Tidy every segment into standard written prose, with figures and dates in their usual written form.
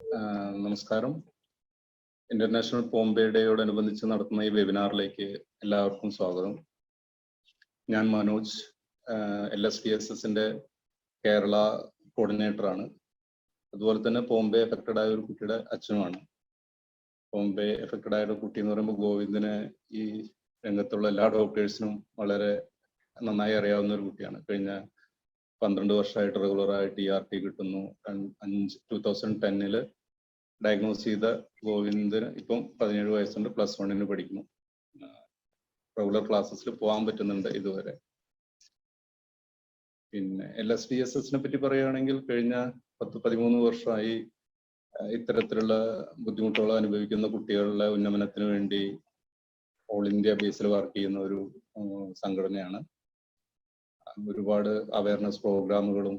നമസ്കാരം. International Pompeo ഡേയോടനുബന്ധിച്ച് നടത്തുന്ന ഈ വെബിനാറിലേക്ക് എല്ലാവർക്കും സ്വാഗതം. ഞാൻ മനോജ്, LSDSSന്റെ കേരള കോർഡിനേറ്ററാണ്. അതുപോലെ തന്നെ പോംബെ എഫക്റ്റഡ് ആയ ഒരു കുട്ടിയുടെ അച്ഛനുമാണ്. പോംബെ എഫക്റ്റഡ് ആയ ഒരു കുട്ടി എന്ന് പറയുമ്പോൾ ഗോവിന്ദന് ഈ രംഗത്തുള്ള എല്ലാ ഡോക്ടേഴ്സിനും വളരെ നന്നായി അറിയാവുന്ന ഒരു കുട്ടിയാണ്. കഴിഞ്ഞ 12 വർഷമായിട്ട് റെഗുലറായിട്ട് ERT കിട്ടുന്നു. 2010 ഡയഗ്നോസ് ചെയ്ത ഗോവിന്ദന് ഇപ്പം 17 വയസ്സുണ്ട്, +1 പഠിക്കുന്നു. റെഗുലർ ക്ലാസ്സസിൽ പോകാൻ പറ്റുന്നുണ്ട് ഇതുവരെ. പിന്നെ LSDSSനെ പറ്റി പറയുകയാണെങ്കിൽ കഴിഞ്ഞ 10-13 വർഷമായി ഇത്തരത്തിലുള്ള ബുദ്ധിമുട്ടുകൾ അനുഭവിക്കുന്ന കുട്ടികളുടെ ഉന്നമനത്തിന് വേണ്ടി ഓൾ ഇന്ത്യ ബേസിൽ വർക്ക് ചെയ്യുന്ന ഒരു സംഘടനയാണ്. ഒരുപാട് അവയർനെസ് പ്രോഗ്രാമുകളും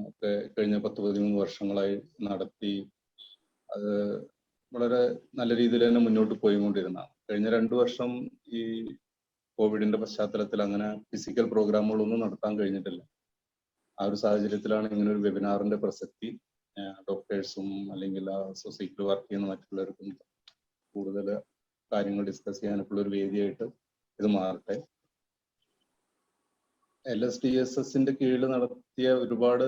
ഒക്കെ കഴിഞ്ഞ 10-13 വർഷങ്ങളായി നടത്തി അത് വളരെ നല്ല രീതിയിൽ തന്നെ മുന്നോട്ട് പോയിക്കൊണ്ടിരുന്നതാണ്. കഴിഞ്ഞ 2 വർഷം ഈ കോവിഡിന്റെ പശ്ചാത്തലത്തിൽ അങ്ങനെ ഫിസിക്കൽ പ്രോഗ്രാമുകളൊന്നും നടത്താൻ കഴിഞ്ഞിട്ടില്ല. ആ ഒരു സാഹചര്യത്തിലാണ് ഇങ്ങനെ ഒരു വെബിനാറിന്റെ പ്രസക്തി. ഡോക്ടേഴ്സും അല്ലെങ്കിൽ ആ സൊസൈറ്റിയിൽ വർക്ക് ചെയ്യുന്ന മറ്റുള്ളവർക്കും കൂടുതൽ കാര്യങ്ങൾ ഡിസ്കസ് ചെയ്യാനൊക്കെയുള്ള ഒരു വേദിയായിട്ട് ഇത് മാറട്ടെ. LSDSSന്റെ കീഴിൽ നടത്തിയ ഒരുപാട്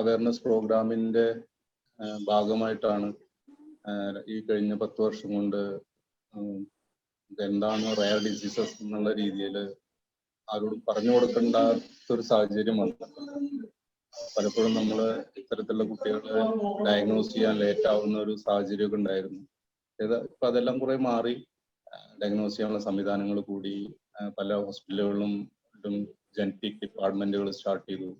അവയർനെസ് പ്രോഗ്രാമിന്റെ ഭാഗമായിട്ടാണ് ഈ കഴിഞ്ഞ 10 വർഷം കൊണ്ട് എന്താണ് റയർ ഡിസീസസ് എന്നുള്ള രീതിയിൽ ആരോടും പറഞ്ഞു കൊടുക്കേണ്ടാത്തൊരു സാഹചര്യം വന്നിട്ടുണ്ട്. പലപ്പോഴും നമ്മൾ ഇത്തരത്തിലുള്ള കുട്ടികളെ ഡയഗ്നോസ് ചെയ്യാൻ ലേറ്റ് ആവുന്ന ഒരു സാഹചര്യമൊക്കെ ഉണ്ടായിരുന്നു. ഇപ്പൊ അതെല്ലാം കുറെ മാറി. ഡയഗ്നോസ് ചെയ്യാനുള്ള സംവിധാനങ്ങൾ കൂടി. പല ഹോസ്പിറ്റലുകളിലും ജനറ്റിക് ഡിപ്പാർട്ട്മെന്റുകൾ സ്റ്റാർട്ട് ചെയ്തു.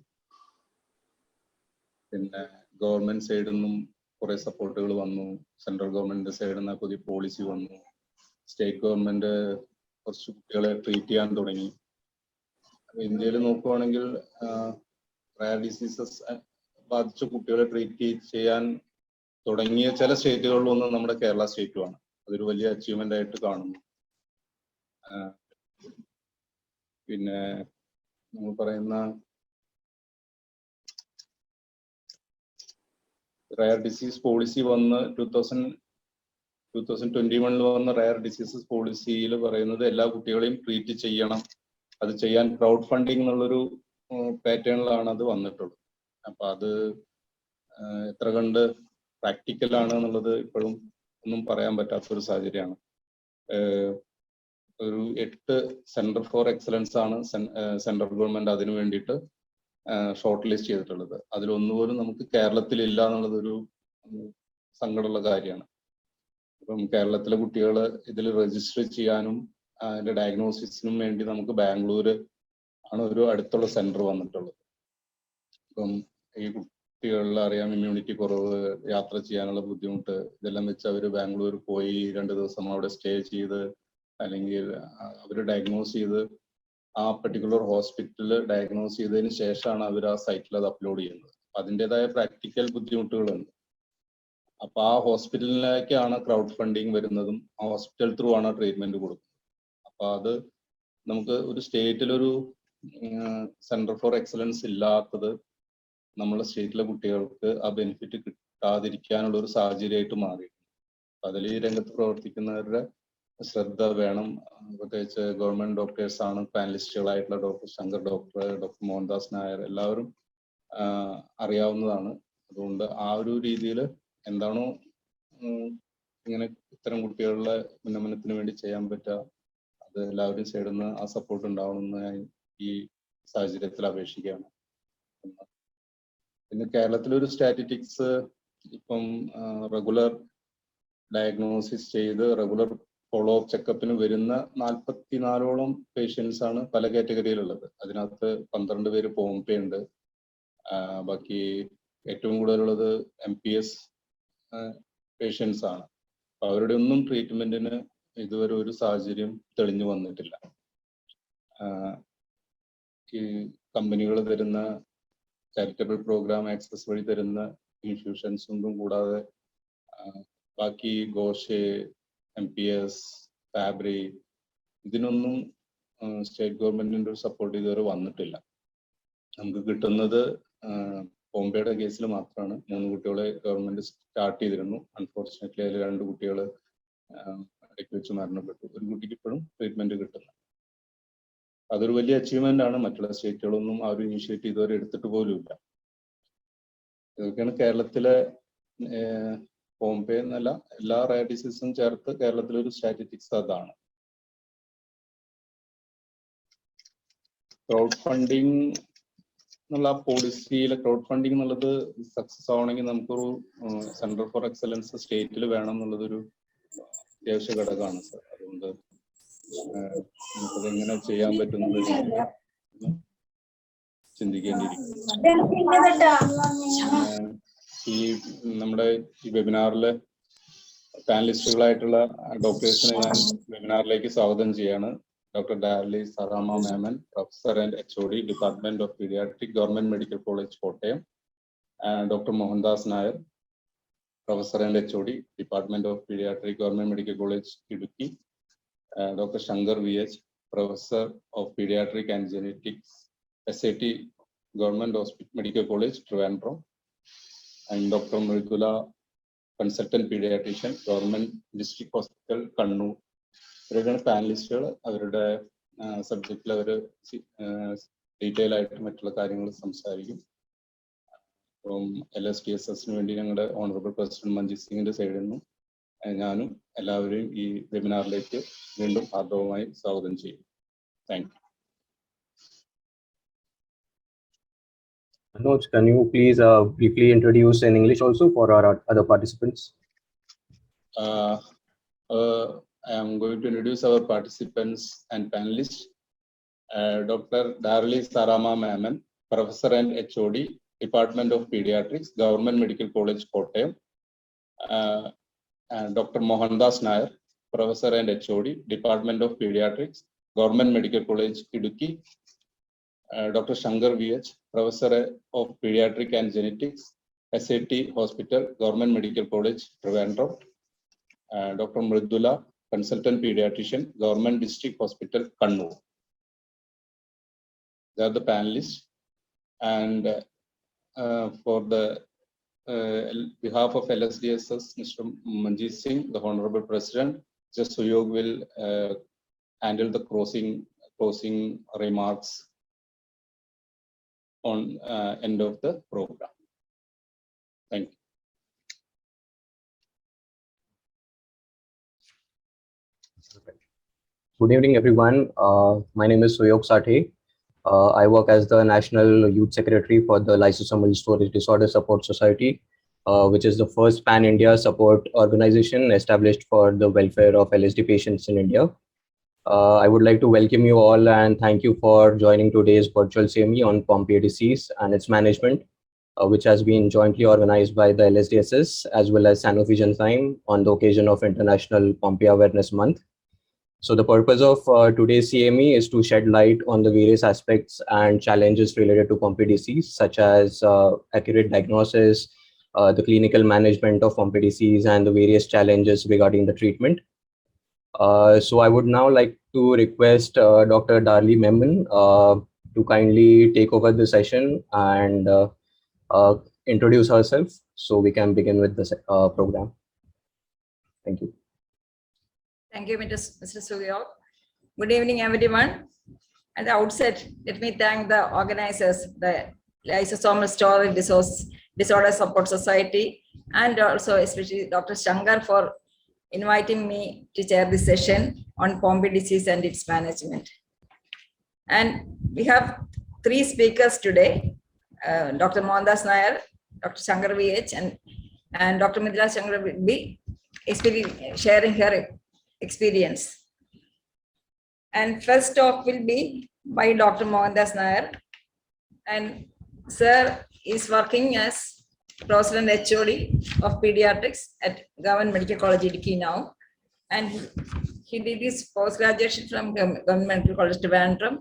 പിന്നെ ഗവൺമെന്റ് സൈഡിൽ നിന്നും കുറെ സപ്പോർട്ടുകൾ വന്നു. സെൻട്രൽ ഗവൺമെന്റിന്റെ സൈഡിൽ നിന്ന് പുതിയ പോളിസി വന്നു. സ്റ്റേറ്റ് ഗവൺമെന്റ് കുറച്ച് കുട്ടികളെ ട്രീറ്റ് ചെയ്യാൻ തുടങ്ങി. ഇന്ത്യയിൽ നോക്കുവാണെങ്കിൽ റയർ ഡിസീസസ് ബാധിച്ച കുട്ടികളെ ട്രീറ്റ് ചെയ്യാൻ തുടങ്ങിയ ചില സ്റ്റേറ്റുകളിലൊന്നും നമ്മുടെ കേരള സ്റ്റേറ്റുമാണ്. അതൊരു വലിയ അച്ചീവ്മെന്റ് ആയിട്ട് കാണുന്നു. പിന്നെ നമ്മൾ പറയുന്ന റയർ ഡിസീസ് പോളിസി വന്ന് 2021 വന്ന റയർ ഡിസീസസ് പോളിസിയിൽ പറയുന്നത് എല്ലാ കുട്ടികളെയും ട്രീറ്റ് ചെയ്യണം. അത് ചെയ്യാൻ ക്രൗഡ് ഫണ്ടിങ് എന്നുള്ളൊരു പാറ്റേണിലാണ് അത് വന്നിട്ടുള്ളത്. അപ്പൊ അത് എത്ര കണ്ട് പ്രാക്ടിക്കൽ ആണ് എന്നുള്ളത് ഇപ്പോഴും ഒന്നും പറയാൻ പറ്റാത്തൊരു സാഹചര്യമാണ്. ഒരു 8 സെന്റർ ഫോർ എക്സലൻസ് ആണ് സെൻട്രൽ ഗവൺമെന്റ് അതിനു വേണ്ടിയിട്ട് ഷോർട്ട് ലിസ്റ്റ് ചെയ്തിട്ടുള്ളത്. അതിലൊന്നുപോലും നമുക്ക് കേരളത്തിൽ ഇല്ല എന്നുള്ളത് ഒരു സങ്കടമുള്ള കാര്യമാണ്. ഇപ്പം കേരളത്തിലെ കുട്ടികൾ ഇതിൽ രജിസ്റ്റർ ചെയ്യാനും അതിന്റെ ഡയഗ്നോസിസിനും വേണ്ടി നമുക്ക് ബാംഗ്ലൂര് ആണ് ഒരു അടുത്തുള്ള സെന്റർ വന്നിട്ടുള്ളത്. ഇപ്പം ഈ കുട്ടികളിൽ അറിയാം ഇമ്മ്യൂണിറ്റി കുറവ്, യാത്ര ചെയ്യാനുള്ള ബുദ്ധിമുട്ട്, ഇതെല്ലാം വെച്ച് അവർ ബാംഗ്ലൂർ പോയി 2 ദിവസം അവിടെ സ്റ്റേ ചെയ്ത് അല്ലെങ്കിൽ അവർ ഡയഗ്നോസ് ചെയ്ത് ആ പർട്ടിക്കുലർ ഹോസ്പിറ്റലിൽ ഡയഗ്നോസ് ചെയ്തതിന് ശേഷമാണ് അവർ ആ സൈറ്റിൽ അത് അപ്ലോഡ് ചെയ്യുന്നത്. അതിൻ്റെതായ പ്രാക്ടിക്കൽ ബുദ്ധിമുട്ടുകളുണ്ട്. അപ്പൊ ആ ഹോസ്പിറ്റലിലേക്കാണ് ക്രൗഡ് ഫണ്ടിങ് വരുന്നതും ആ ഹോസ്പിറ്റൽ ത്രൂ ആണ് ട്രീറ്റ്മെന്റ് കൊടുക്കുന്നത്. അപ്പൊ അത് നമുക്ക് ഒരു സ്റ്റേറ്റിലൊരു സെന്റർ ഫോർ എക്സലൻസ് ഇല്ലാത്തത് നമ്മുടെ സ്റ്റേറ്റിലെ കുട്ടികൾക്ക് ആ ബെനിഫിറ്റ് കിട്ടാതിരിക്കാനുള്ള ഒരു സാഹചര്യമായിട്ട് മാറി. അതിൽ ഈ രംഗത്ത് പ്രവർത്തിക്കുന്നവരുടെ ശ്രദ്ധ വേണം. പ്രത്യേകിച്ച് ഗവൺമെന്റ് ഡോക്ടേഴ്സ് ആണ് പാനലിസ്റ്റുകളായിട്ടുള്ള ഡോക്ടർ ശങ്കർ, ഡോക്ടർ മോഹൻദാസ്, നായർ എല്ലാവരും അറിയാവുന്നതാണ്. അതുകൊണ്ട് ആ ഒരു രീതിയിൽ എന്താണോ ഇങ്ങനെ ഇത്തരം കുട്ടികളുടെ ഉന്നമനത്തിന് വേണ്ടി ചെയ്യാൻ പറ്റുക അത് എല്ലാവരും സൈഡിൽ നിന്ന് ആ സപ്പോർട്ട് ഉണ്ടാവണമെന്ന് ഞാൻ ഈ സാഹചര്യത്തിൽ അപേക്ഷിക്കുകയാണ്. പിന്നെ കേരളത്തിലൊരു സ്റ്റാറ്റിസ്റ്റിക്സ് ഇപ്പം റെഗുലർ ഡയഗ്നോസിസ് ചെയ്ത് റെഗുലർ ഫോളോ അപ്പ് ചെക്കപ്പിന് വരുന്ന 44ഓളം പേഷ്യൻസ് ആണ് പല കാറ്റഗറിയിലുള്ളത്. അതിനകത്ത് 12 പേര് പോംപെ ഉണ്ട്. ബാക്കി ഏറ്റവും കൂടുതലുള്ളത് MPS പേഷ്യൻസ് ആണ്. അപ്പൊ അവരുടെ ഒന്നും ട്രീറ്റ്മെന്റിന് ഇതുവരെ ഒരു സാഹചര്യം തെളിഞ്ഞു വന്നിട്ടില്ല. ഈ കമ്പനികൾ തരുന്ന ചാരിറ്റബിൾ പ്രോഗ്രാം ആക്സസ് വഴി തരുന്ന ഇൻഫ്യൂഷൻസ് ഒന്നും കൂടാതെ ബാക്കി ഗോഷെ, MPS, ഫാബ്രി ഇതിനൊന്നും സ്റ്റേറ്റ് ഗവൺമെന്റിന്റെ ഒരു സപ്പോർട്ട് ഇതുവരെ വന്നിട്ടില്ല. നമുക്ക് കിട്ടുന്നത് പോംപെയുടെ കേസിൽ മാത്രമാണ് 3 കുട്ടികളെ ഗവൺമെന്റ് സ്റ്റാർട്ട് ചെയ്തിരുന്നു. അൺഫോർച്ചുനേറ്റ്ലി അതിൽ 2 കുട്ടികൾ ഇടയ്ക്ക് വെച്ച് മരണപ്പെട്ടു. ഒരു കുട്ടിക്ക് ഇപ്പോഴും ട്രീറ്റ്മെന്റ് കിട്ടുന്നു. അതൊരു വലിയ അച്ചീവ്മെന്റ് ആണ്. മറ്റുള്ള സ്റ്റേറ്റുകളൊന്നും ആ ഒരു ഇനിഷ്യേറ്റീവ് ഇതുവരെ എടുത്തിട്ട് പോലുമില്ല. ഇതൊക്കെയാണ് കേരളത്തിലെ പോംപെ എന്നല്ല, എല്ലാ റയർ ഡിസീസും ചേർത്ത് കേരളത്തിലൊരു സ്റ്റാറ്റിസ്റ്റിക്സ് അതാണ്. ക്രൗഡ് ഫണ്ടിങ് എന്നുള്ള പോളിസിയിലെ ക്രൗഡ് ഫണ്ടിങ് എന്നുള്ളത് സക്സസ് ആവണമെങ്കിൽ നമുക്കൊരു സെന്റർ ഫോർ എക്സലൻസ് സ്റ്റേറ്റിൽ വേണം എന്നുള്ളതൊരു അത്യാവശ്യ ഘടകമാണ് സർ. അതുകൊണ്ട് നമുക്കത് എങ്ങനെ ചെയ്യാൻ പറ്റുന്നത് ചിന്തിക്കേണ്ടിയിരിക്കും. ഈ നമ്മുടെ ഈ വെബിനാറിലെ പാനലിസ്റ്റുകളായിട്ടുള്ള ഡോക്ടേഴ്സിനെ ഞാൻ വെബിനാറിലേക്ക് സ്വാഗതം ചെയ്യാണ്. Dr. Darli Saramma Mammen, Professor and HOD, Department of Paediatrics, Government Medical College, Kottayam, and Dr. Mohandas Nair, Professor and HOD, Department of Paediatrics, Government Medical College, Idukki, Dr. Shankar VH, Professor of Paediatrics and Genetics, SAT, Government Medical College, Thiruvananthapuram, and Dr. Mridula, Consultant Paediatrician, Government District Hospital, Kannur. ഇവരൊക്കെയാണ് പാനലിസ്റ്റുകൾ. അവരുടെ സബ്ജക്റ്റിൽ അവർ detail ആയിട്ട് മറ്റുള്ള കാര്യങ്ങൾ സംസാരിക്കും. അപ്പം LSDSS വേണ്ടി ഞങ്ങളുടെ honourable president മഞ്ജീർ സിംഗിന്റെ സൈഡിൽ നിന്നും ഞാനും എല്ലാവരെയും ഈ വെബിനാറിലേക്ക് വീണ്ടും ആർദ്രവുമായി സ്വാഗതം ചെയ്യും. Thank you. Manoj, can you please briefly introduce in English also for our other participants? I am going to introduce our participants and panelists. Dr. Darli Saramma Mammen, Professor and HOD, Department of Paediatrics, Government Medical College, Kottayam. And Dr. Mohandas Nair, Professor and HOD, Department of Paediatrics, Government Medical College, Idukki. Dr. Shankar VH, Professor of Paediatrics and Genetics, SAT Hospital, Government Medical College, Thiruvananthapuram. Dr. Mridula, Consultant Paediatrician, Government District Hospital, Kannur. They are the panelists. And for the behalf of LSDSS, Mr. Manjeri Singh, the Honorable President, just Suyog will handle the closing remarks on end of the program. Thank you. Good evening, everyone. My name is Suyog Sathe. I work as the National Youth Secretary for the Lysosomal Storage Disorder Support Society, which is the first pan-India support organization established for the welfare of LSD patients in India. I would like to welcome you all and thank you for joining today's virtual CME on Pompe Disease and its management, which has been jointly organized by the LSDSS as well as Sanofi Genzyme on the occasion of International Pompe Awareness Month. So the purpose of today's CME is to shed light on the various aspects and challenges related to Pompe disease, such as accurate diagnosis, the clinical management of Pompe disease, and the various challenges regarding the treatment. So I would now like to request Dr. Darli Mammen to kindly take over the session and introduce herself so we can begin with the program. Thank you. Thank you, Mr. Suyog. Good evening, everyone. At the outset, let me thank the organizers, the Lysosomal Storage Disorder Support Society, and also especially Dr. Shankar for inviting me to chair this session on Pompe disease and its management. And we have 3 speakers today, Dr. Mohandas Nair, Dr. Shankar VH, and Dr. Mridula Shankar will be sharing her experience. And first talk will be by Dr. Mohandas Nair, and sir is working as President HOD of Paediatrics at Government Medical College Idukki now, and he did his post-graduation from Government Medical College Thiruvananthapuram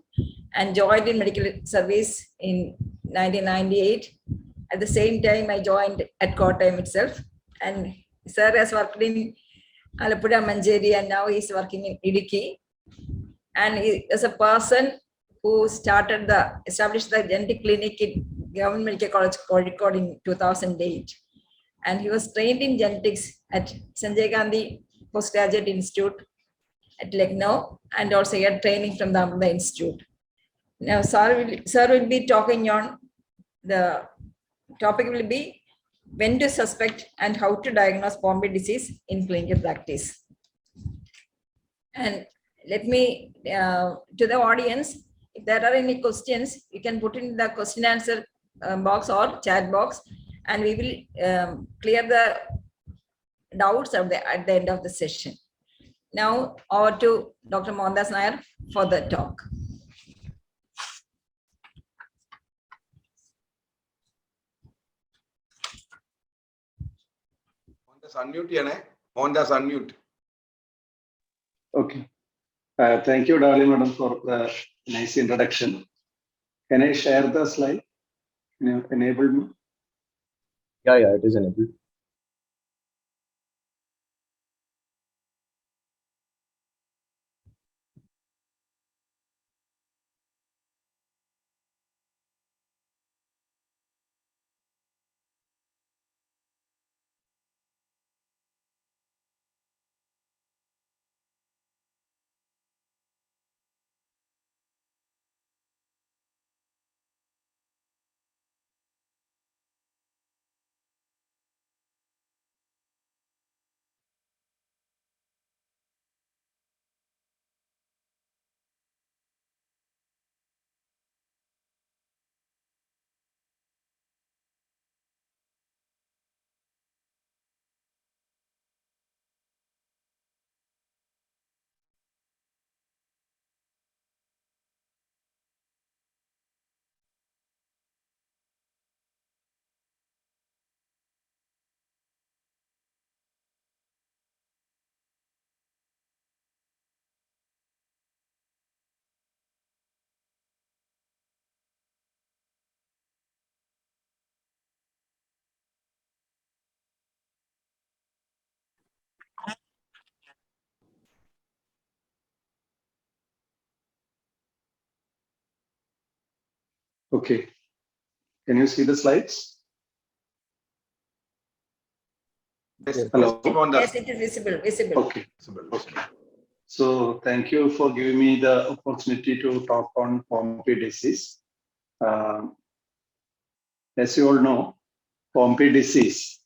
and joined in medical service in 1998. At the same time, I joined at Kottayam itself, and sir has worked in Manjeri, and now he's working in Idukki. And he is a person who established the genetic clinic in Government Medical College, Kozhikode in 2008. And he was trained in genetics at Sanjay Gandhi Postgraduate Institute at Lucknow, and also he had training from the Amrita Institute. Now, sir will be talking on the topic will be when to suspect and how to diagnose Pompe disease in clinical practice. And let me, to the audience, if there are any questions, you can put in the question answer box or chat box, and we will clear the doubts at the end of the session. Now, over to Dr. Mohandas Nair for the talk. Mohandas, unmute. Okay. Thank you, Dali Madam, for the nice introduction. Can I share the slide? Can you enable me? Yeah, it is enabled. Okay. Can you see the slides? Yes, Hello. Yes, it is visible. Okay. Okay. So thank you for giving me the opportunity to talk on Pompe disease. As you all know, Pompe disease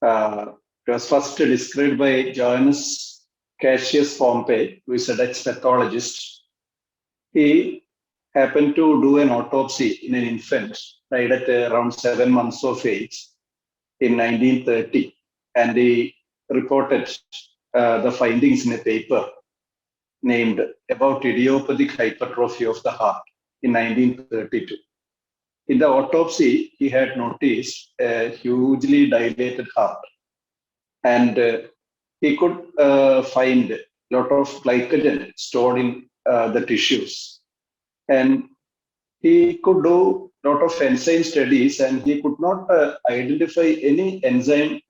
was first described by Johannes Cassius Pompe, who is a Dutch pathologist. He happened to do an autopsy in an infant, died at around 7 months of age in 1930, and he reported the findings in a paper named About Idiopathic Hypertrophy of the Heart in 1932. In the autopsy, he had noticed a hugely dilated heart, and he could find a lot of glycogen stored in the tissues. And he could do a lot of enzyme studies, and he could not identify any enzyme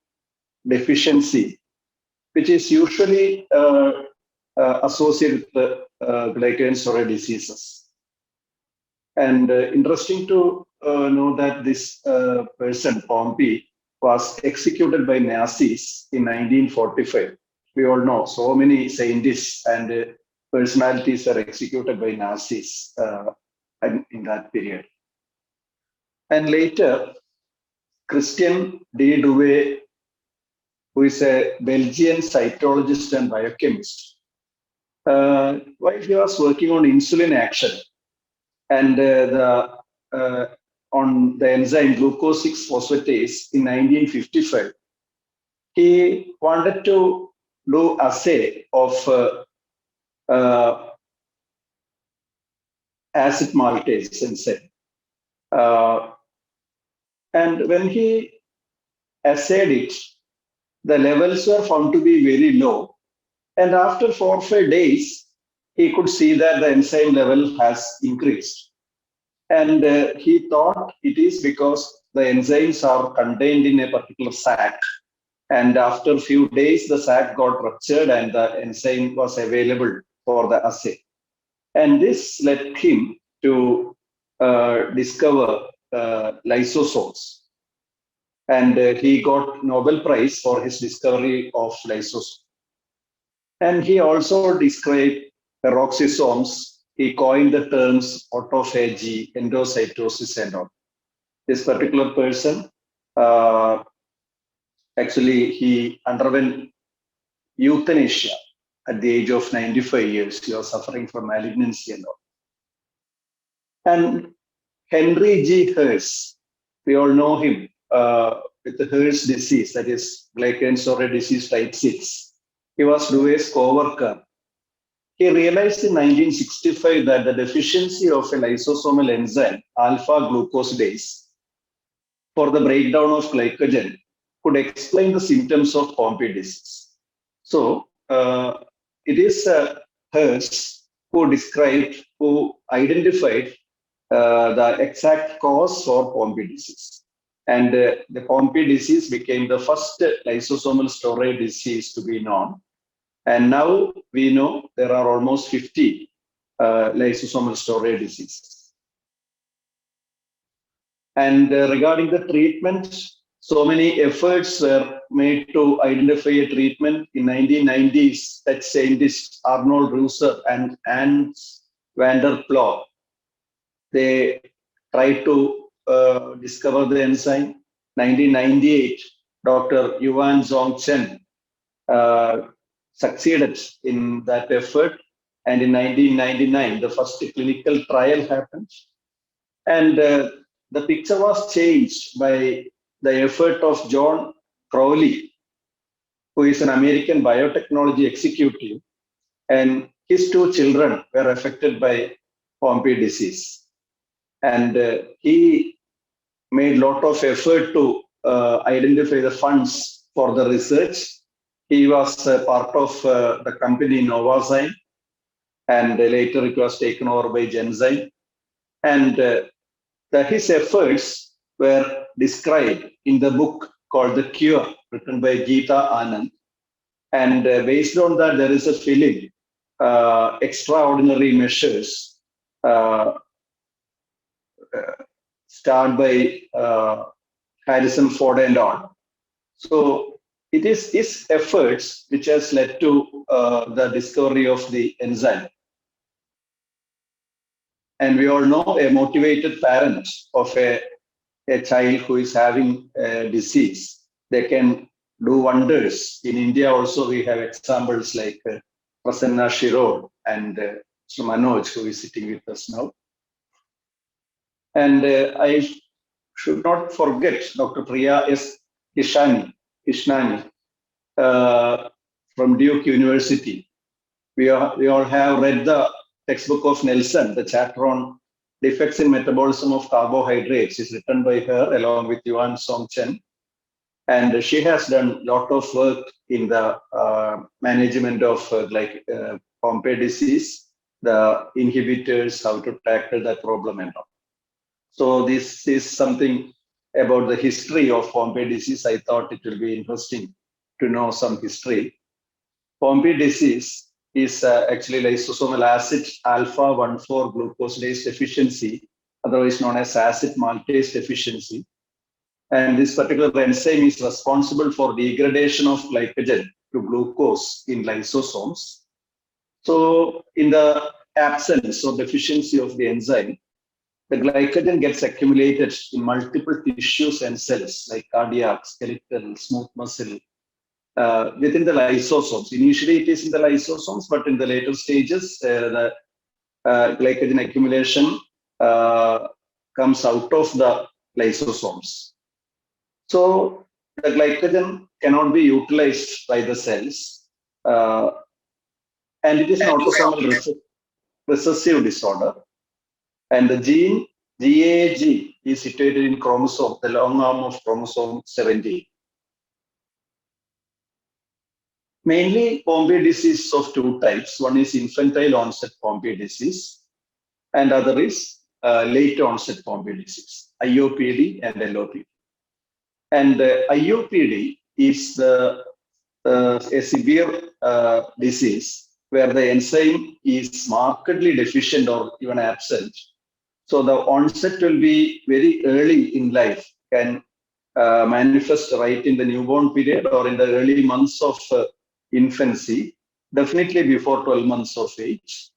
deficiency, which is usually associated with glycogen storage diseases. And interesting to know that this person, Pompe, was executed by Nazis in 1945. We all know so many scientists and personalities were executed by Nazis in that period. And later, Christian D. Douay, who is a Belgian cytologist and biochemist, while he was working on insulin action and on the enzyme glucose 6-phosphatase in 1955, he wanted to do assay of acid maltase enzyme. And when he assayed it, the levels were found to be very low. And after 4 or 5 days, he could see that the enzyme level has increased. And he thought it is because the enzymes are contained in a particular sac. And after a few days, the sac got ruptured and the enzyme was available for the assay. And this led him to discover lysosomes. And he got Nobel Prize for his discovery of lysosome. And he also described peroxisomes. He coined the terms autophagy, endocytosis, and all. This particular person, actually, he underwent euthanasia at the age of 95 years. He was suffering from malignancy and all. And Henry G. Hertz, we all know him with the Hertz disease, that is glycogen storage disease type 6. He was Dewey's co-worker. He realized in 1965 that the deficiency of a lysosomal enzyme, alpha-glucosidase, for the breakdown of glycogen could explain the symptoms of Pompe disease. So it is Hertz who identified the exact cause for Pompe disease. And the Pompe disease became the first lysosomal storage disease to be known. And now we know there are almost 50 lysosomal storage diseases. And regarding the treatment, so many efforts were made to identify a treatment. In 1990s, that scientists Arnold Reuser and Hans van der Ploeg, they tried to discover the enzyme. 1998, Dr. Yuan Zhongchen succeeded in that effort. And in 1999, the first clinical trial happened. And the picture was changed by the effort of John Crowley, who is an American biotechnology executive, and his two children were affected by Pompe disease. And he made a lot of effort to identify the funds for the research. He was part of the company Novozyme, and later it was taken over by Genzyme. And his efforts were described in the book called The Cure, written by Geeta Anand. And based on that, there is a film, Extraordinary Measures, starred by Harrison Ford and all. So it is his efforts which has led to the discovery of the enzyme. And we all know a motivated parent of a child who is having a disease, they can do wonders. In India also we have examples like Prasanna Shirod and Mr. Manoj, who is sitting with us now. And I should not forget Dr. Priya S. Kishnani from Duke University. We all have read the textbook of Nelson, the chapter on defects in metabolism of carbohydrates is written by her along with Yuan Zhongchen. And she has done a lot of work in the management of Pompe disease, the inhibitors, how to tackle that problem and all. So this is something about the history of Pompe disease. I thought it will be interesting to know some history. Pompe disease is actually lysosomal acid alpha-1,4-glucosidase deficiency, otherwise known as acid maltase deficiency. And this particular enzyme is responsible for degradation of glycogen to glucose in lysosomes. So in the absence or deficiency of the enzyme, the glycogen gets accumulated in multiple tissues and cells like cardiac, skeletal, smooth muscle, within the lysosomes. Initially, it is in the lysosomes, but in the later stages, the glycogen accumulation comes out of the lysosomes. So the glycogen cannot be utilized by the cells, and it is an autosomal recessive disorder. And the gene GAG is situated in chromosome, the long arm of chromosome 17. Mainly Pompe disease of two types. One is infantile onset Pompe disease, and other is late onset Pompe disease, IOPD and LOPD. And IOPD is a severe disease where the enzyme is markedly deficient or even absent. So the onset will be very early in life, can manifest right in the newborn period or in the early months of infancy, definitely before 12 months of age.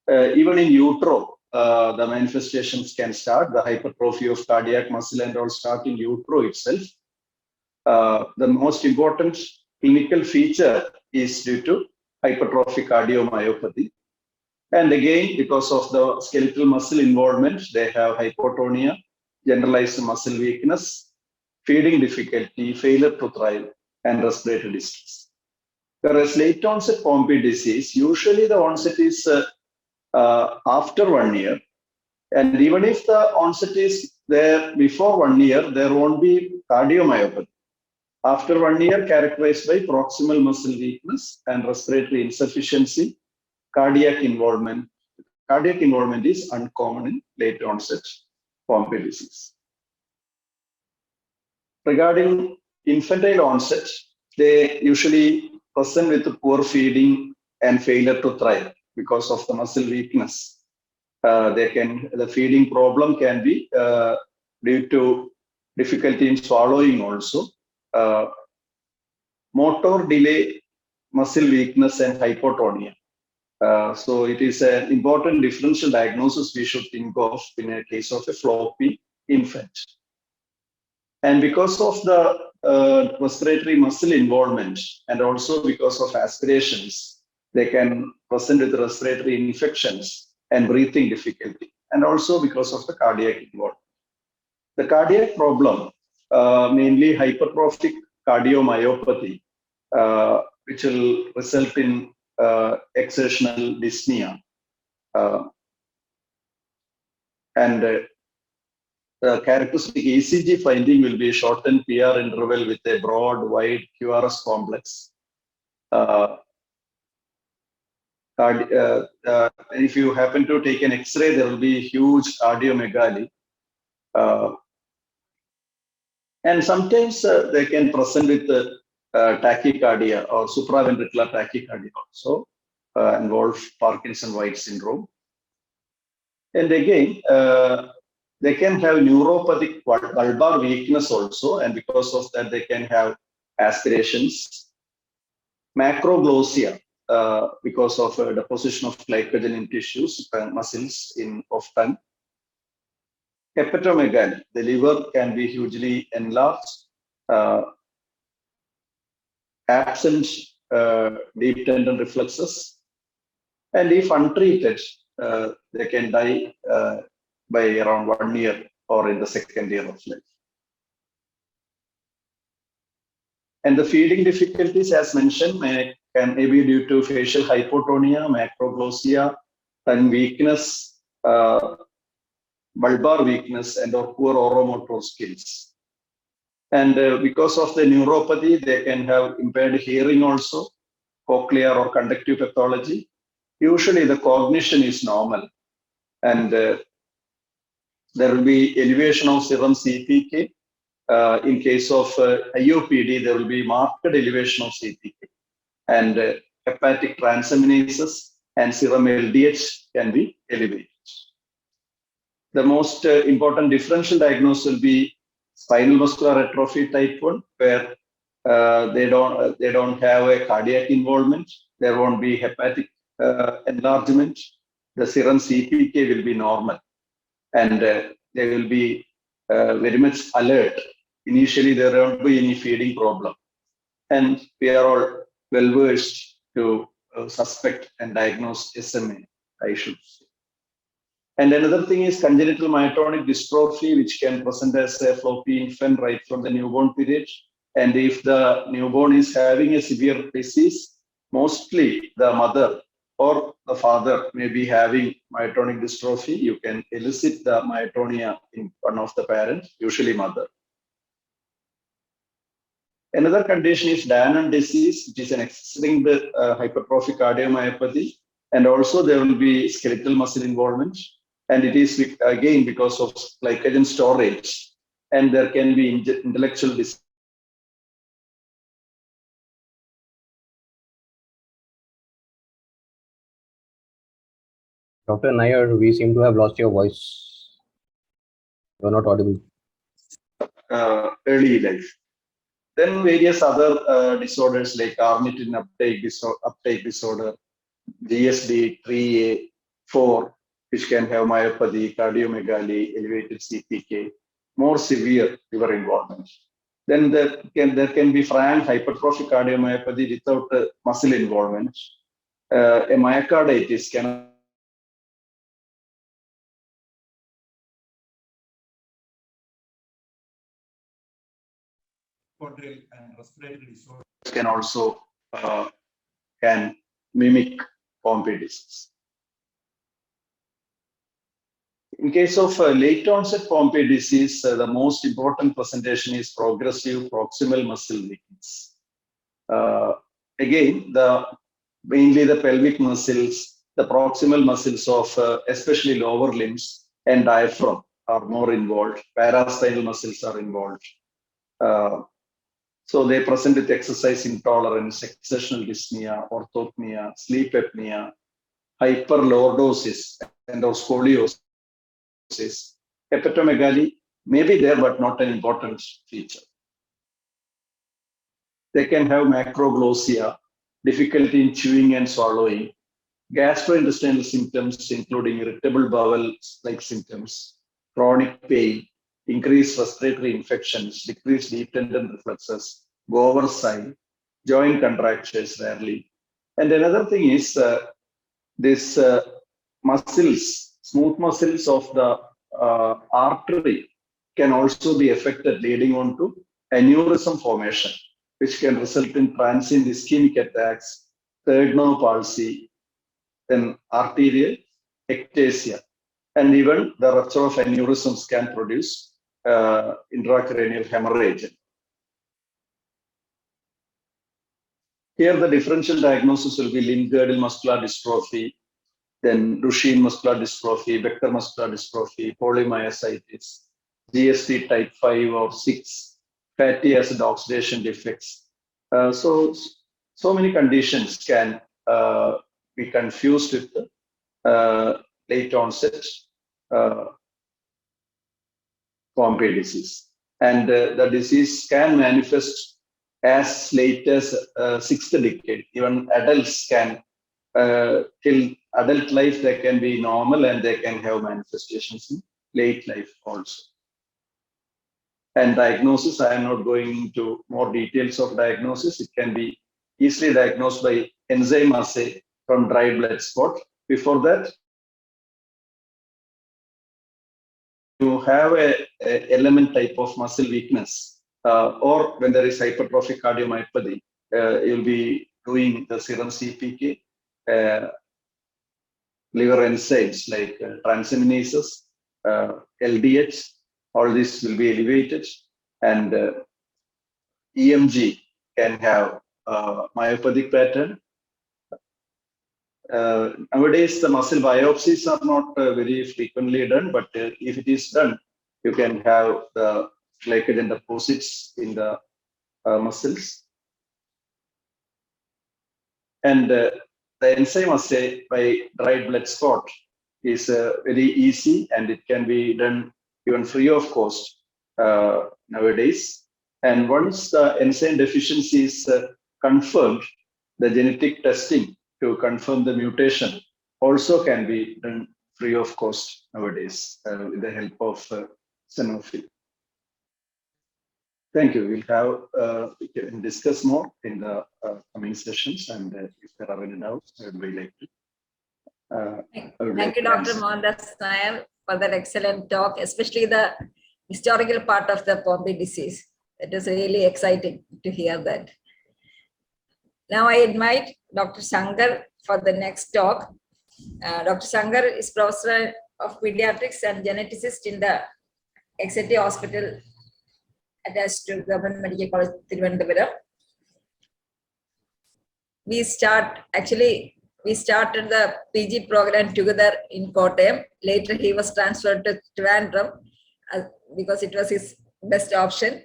Even in utero, the manifestations can start. The hypertrophy of cardiac muscle and all start in utero itself. The most important clinical feature is due to hypertrophic cardiomyopathy. And again, because of the skeletal muscle involvement, they have hypotonia, generalized muscle weakness, feeding difficulty, failure to thrive, and respiratory distress. Whereas late onset Pompe disease, usually the onset is after 1 year. And even if the onset is there before 1 year, there won't be cardiomyopathy. After 1 year, characterized by proximal muscle weakness and respiratory insufficiency, cardiac involvement. Cardiac involvement is uncommon in late onset Pompe disease. Regarding infantile onset, they usually present with poor feeding and failure to thrive because of the muscle weakness. The feeding problem can be due to difficulty in swallowing also. Motor delay, muscle weakness, and hypotonia. So it is an important differential diagnosis we should think of in a case of a floppy infant. And because of the respiratory muscle involvement and also because of aspirations, they can present with respiratory infections and breathing difficulty, and also because of the cardiac involvement. The cardiac problem, mainly hypertrophic cardiomyopathy, which will result in exertional dyspnea. And the characteristic ECG finding will be a shortened PR interval with a broad, wide QRS complex. If you happen to take an X-ray, there will be huge cardiomegaly. And sometimes they can present with tachycardia or supraventricular tachycardia also, involve Parkinson-White syndrome. And again, they can have neuropathic bulbar weakness also, and because of that, they can have aspirations. Macroglossia, because of deposition of glycogen in tissues, muscles of tongue. Hepatomegaly, the liver can be hugely enlarged. Absent deep tendon reflexes. And if untreated, they can die by around 1 year or in the second year of life. And the feeding difficulties, as mentioned, may be due to facial hypotonia, macroglossia, tongue weakness, bulbar weakness, and or poor oromotor skills. And because of the neuropathy, they can have impaired hearing also, cochlear or conductive pathology. Usually the cognition is normal, and there will be elevation of serum CPK. In case of IOPD, there will be marked elevation of CPK, and hepatic transaminases and serum LDH can be elevated. The most important differential diagnosis will be spinal muscular atrophy type 1, where they don't have a cardiac involvement. There won't be hepatic enlargement. The serum CPK will be normal, and they will be very much alert. Initially, there won't be any feeding problem, and we are all well versed to suspect and diagnose SMA, I should say. And another thing is congenital myotonic dystrophy, which can present as a floppy infant right from the newborn period. And if the newborn is having a severe disease, mostly the mother or the father may be having myotonic dystrophy. You can elicit the myotonia in one of the parents, usually mother. Another condition is Danon disease, which is an X-linked hypertrophic cardiomyopathy. And also there will be skeletal muscle involvement. And it is again because of glycogen storage. And there can be intellectual disability. Dr. Nair, we seem to have lost your voice. You're not audible. Early life. Then various other disorders like ornithine uptake disorder, GSD 3A, 4, which can have myopathy, cardiomegaly, elevated CPK, more severe liver involvement. Then there can be frank hypertrophic cardiomyopathy without muscle involvement. A myocarditis can and respiratory disorders can also can mimic Pompe disease. In case of late onset Pompe disease, the most important presentation is progressive proximal muscle weakness. Again, mainly the pelvic muscles, the proximal muscles of especially lower limbs and diaphragm are more involved. Paraspinal muscles are involved. So they present with exercise intolerance, exertional dyspnea, orthopnea, sleep apnea, hyperlordosis, and or scoliosis. Hepatomegaly may be there, but not an important feature. They can have macroglossia, difficulty in chewing and swallowing, gastrointestinal symptoms, including irritable bowel-like symptoms, chronic pain, increased respiratory infections, decreased deep tendon reflexes, oversight, joint contractures rarely. And another thing is this muscles, smooth muscles of the artery can also be affected, leading on to aneurysm formation, which can result in transient ischemic attacks, third nerve palsy, then arterial ectasia, and even the rupture of aneurysms can produce intracranial hemorrhage. Here, the differential diagnosis will be limb-girdle muscular dystrophy, then Duchenne muscular dystrophy, Becker muscular dystrophy, polymyositis, GSD type 5 or 6, fatty acid oxidation defects. So many conditions can be confused with late onset Pompe disease. And the disease can manifest as late as 6th decade. Even adults can, till adult life, they can be normal and they can have manifestations in late life also. And diagnosis, I am not going into more details of diagnosis. It can be easily diagnosed by enzyme assay from dry blood spot. Before that, you have a element type of muscle weakness, or when there is hypertrophic cardiomyopathy, you'll be doing the serum CPK, liver enzymes like transaminases, LDH, all this will be elevated, and EMG can have myopathic pattern. Nowadays, the muscle biopsies are not very frequently done, but if it is done, you can have the glycogen deposits in the muscles. And the enzyme assay by dried blood spot is very easy, and it can be done even free of cost nowadays. And once the enzyme deficiency is confirmed, the genetic testing to confirm the mutation also can be done free of cost nowadays with the help of Sanofi. Thank you. We'll have we can discuss more in the coming sessions, and if there are any doubts, I would really like to. Thank you, Dr. Mohandas Nair, for that excellent talk, especially the historical part of the Pompe disease. It is really exciting to hear that. Now I invite Dr. Shankar for the next talk. Dr. Shankar is Professor of Paediatrics and Geneticist in the Executive Hospital attached to Govt Medical College, Thiruvananthapuram. We started the PG program together in Kottayam. Later, he was transferred to Trivandrum because it was his best option.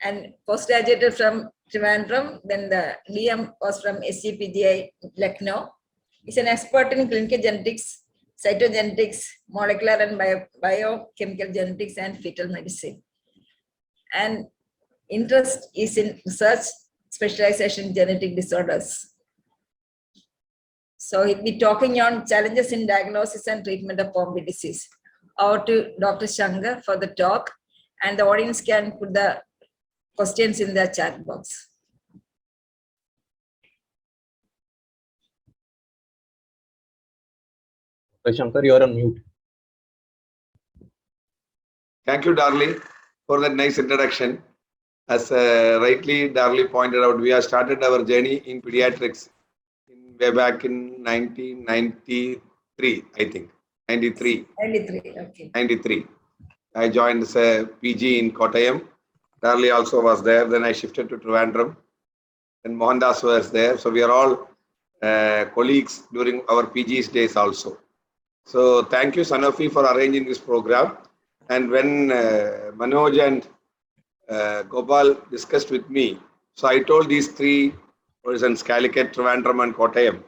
And postgraduated from Trivandrum, then the DM was from SCPGI Lucknow. He's an expert in clinical genetics cytogenetics, molecular and biochemical genetics, and fetal medicine. And interest is in research, specialization in genetic disorders. So he'll be talking on challenges in diagnosis and treatment of Pompe disease. Over to Dr. Shankar for the talk, and the audience can put the questions in the chat box. Shankar, you're on mute. Thank you, Darli, for that nice introduction. As rightly Darli pointed out, we have started our journey in pediatrics way back in 1993, I think. 93. 93, okay. 93. I joined as a PG in Kottayam. Darli also was there. Then I shifted to Thiruvananthapuram. And Mohandas was there. So we are all colleagues during our PG's days also. So thank you, Sanofi, for arranging this program. And when Manoj and Gopal discussed with me, so I told these three persons, Calicut, Thiruvananthapuram and Kottayam,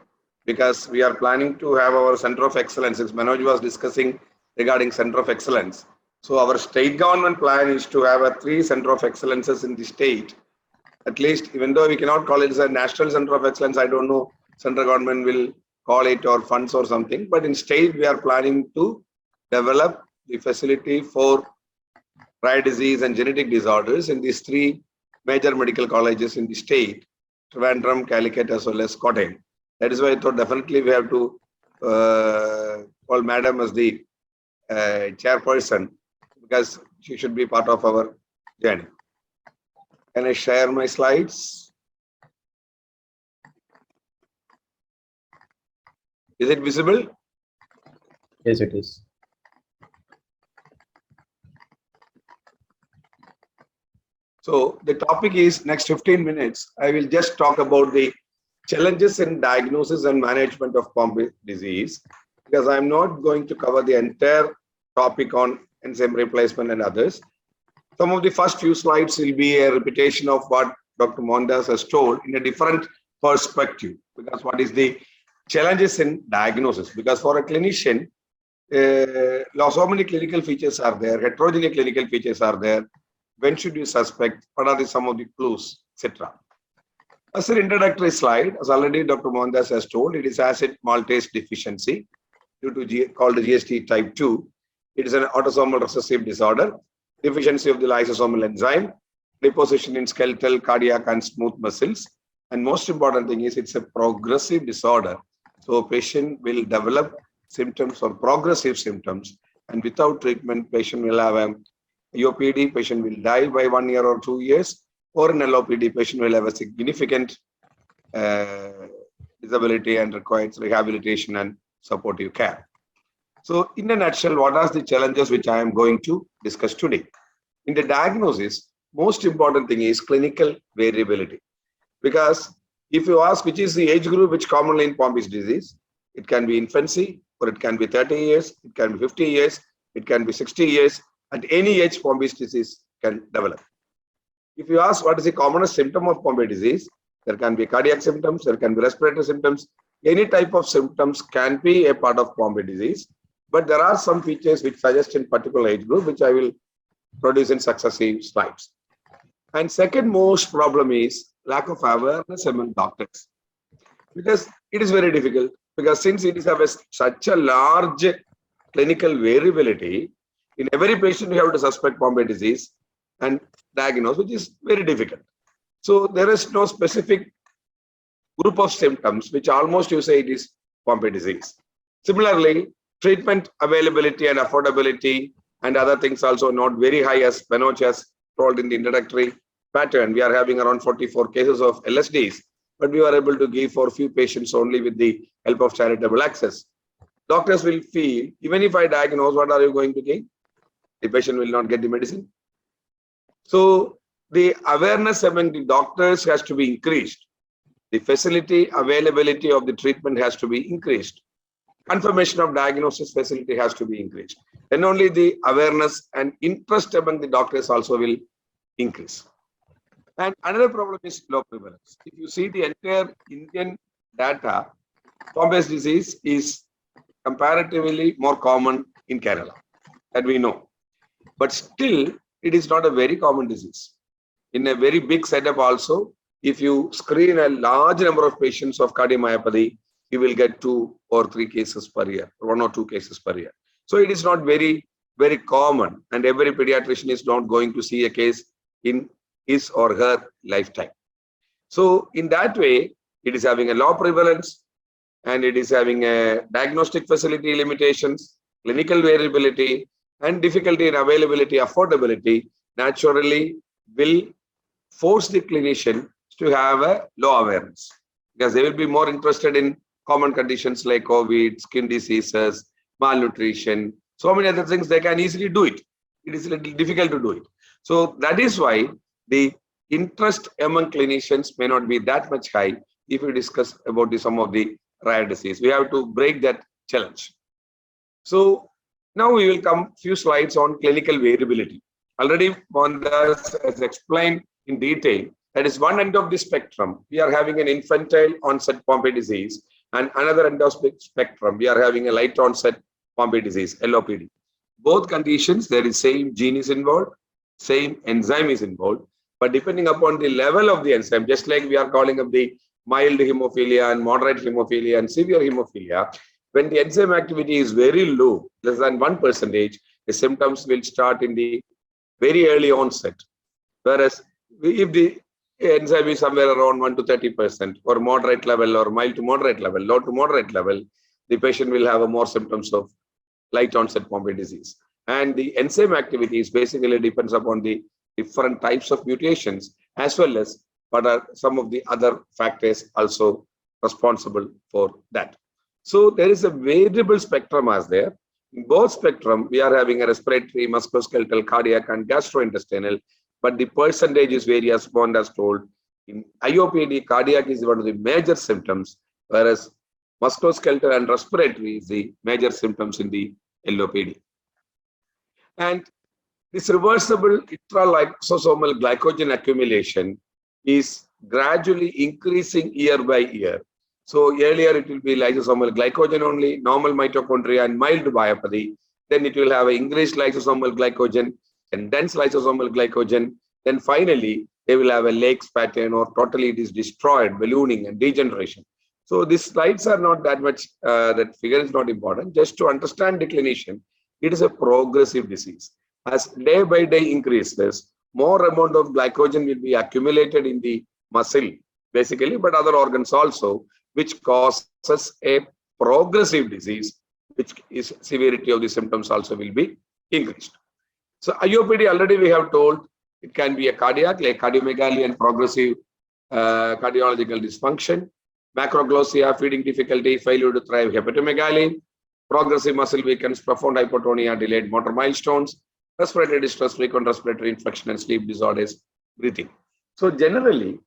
because we are planning to have our Center of Excellence. Manoj was discussing regarding Center of Excellence. So our state government plan is to have a 3 Center of Excellences in the state. At least, even though we cannot call it as a National Center of Excellence, I don't know, central government will call it or funds or something. But in state, we are planning to develop the facility for rare disease and genetic disorders in these 3 major medical colleges in the state, Thiruvananthapuram, Calicut, as well as Kottayam. That is why I thought definitely we have to call Madam as the chairperson, because she should be part of our journey. Can I share my slides? Is it visible? Yes, it is. So the topic is next 15 minutes. I will just talk about the challenges in diagnosis and management of Pompe disease, because I'm not going to cover the entire topic on enzyme replacement and others. Some of the first few slides will be a repetition of what Dr. Mohandas has told in a different perspective, because what is the challenges in diagnosis? Because for a clinician, so many clinical features are there, heterogeneous clinical features are there. When should you suspect? What are some of the clues, etc. As an introductory slide, as already Dr. Mohandas has told, it is acid maltase deficiency due to called GST type 2. It is an autosomal recessive disorder, deficiency of the lysosomal enzyme, deposition in skeletal, cardiac, and smooth muscles. And most important thing is it's a progressive disorder. So patient will develop symptoms or progressive symptoms, and without treatment, patient will have a EOPD, patient will die by 1 year or 2 years, or in LOPD, patient will have a significant disability and requires rehabilitation and supportive care. So in a nutshell, what are the challenges which I am going to discuss today? In the diagnosis, most important thing is clinical variability. Because if you ask which is the age group which commonly in Pompe disease, it can be infancy, or it can be 30 years, it can be 50 years, it can be 60 years. At any age, Pompe disease can develop. If you ask what is the commonest symptom of Pompe disease, there can be cardiac symptoms, there can be respiratory symptoms. Any type of symptoms can be a part of Pompe disease. But there are some features which suggest in particular age group, which I will produce in successive slides. And second most problem is lack of awareness among doctors. Because it is very difficult, because since it is such a large clinical variability, in every patient you have to suspect Pompe disease and diagnose, which is very difficult. So there is no specific group of symptoms which almost you say it is Pompe disease. Similarly, treatment availability and affordability and other things also not very high, as Manoj has told in the introductory pattern. We are having around 44 cases of LSDs, but we were able to give for few patients only with the help of charitable access. Doctors will feel, even if I diagnose, what are you going to gain? The patient will not get the medicine. So the awareness among the doctors has to be increased. The facility availability of the treatment has to be increased. Confirmation of diagnosis facility has to be increased. Then only the awareness and interest among the doctors also will increase. And another problem is low prevalence. If you see the entire Indian data, Pompe disease is comparatively more common in Kerala, that we know. But still, it is not a very common disease. In a very big setup also, if you screen a large number of patients of cardiomyopathy, you will get 2 or 3 cases per year, 1 or 2 cases per year. So it is not very, very common, and every pediatrician is not going to see a case in his or her lifetime. So in that way, it is having a low prevalence, and it is having a diagnostic facility limitations, clinical variability, and difficulty in availability, affordability, naturally will force the clinician to have a low awareness, because they will be more interested in common conditions like COVID, skin diseases, malnutrition, so many other things. They can easily do it. It is a little difficult to do it. So that is why the interest among clinicians may not be that much high if we discuss about some of the rare disease. We have to break that challenge. So now we will come few slides on clinical variability. Already Mohandas has explained in detail that is one end of the spectrum. We are having an infantile onset Pompe disease, and another end of the spectrum, we are having a late onset Pompe disease, LOPD. Both conditions, there is same gene is involved, same enzyme is involved, but depending upon the level of the enzyme, just like we are calling up the mild hemophilia and moderate hemophilia and severe hemophilia, when the enzyme activity is very low, less than 1%, the symptoms will start in the very early onset. Whereas if the enzyme is somewhere around 1 to 30%, or moderate level, or mild to moderate level, low to moderate level, the patient will have more symptoms of late onset Pompe disease. And the enzyme activity is basically depends upon the different types of mutations, as well as what are some of the other factors also responsible for that. So there is a variable spectrum as there. In both spectrum, we are having a respiratory, musculoskeletal, cardiac, and gastrointestinal, but the percentage is various. Mohandas told, in IOPD, cardiac is one of the major symptoms, whereas musculoskeletal and respiratory is the major symptoms in the LOPD. And this reversible intralysosomal glycogen accumulation is gradually increasing year by year. So earlier it will be lysosomal glycogen only, normal mitochondria and mild myopathy. Then it will have an increased lysosomal glycogen and dense lysosomal glycogen. Then finally, they will have a lakes pattern, or totally it is destroyed, ballooning and degeneration. So these slides are not that much, that figure is not important. Just to understand the clinician, it is a progressive disease. As day by day increases, more amount of glycogen will be accumulated in the muscle, basically, but other organs also, which causes a progressive disease, which is severity of the symptoms also will be increased. So IOPD, already we have told, it can be a cardiac, like cardiomegaly and progressive cardiological dysfunction, macroglossia, feeding difficulty, failure to thrive, hepatomegaly, progressive muscle weakness, profound hypotonia, delayed motor milestones, respiratory distress, frequent respiratory infection, and sleep disorders, breathing. So generally,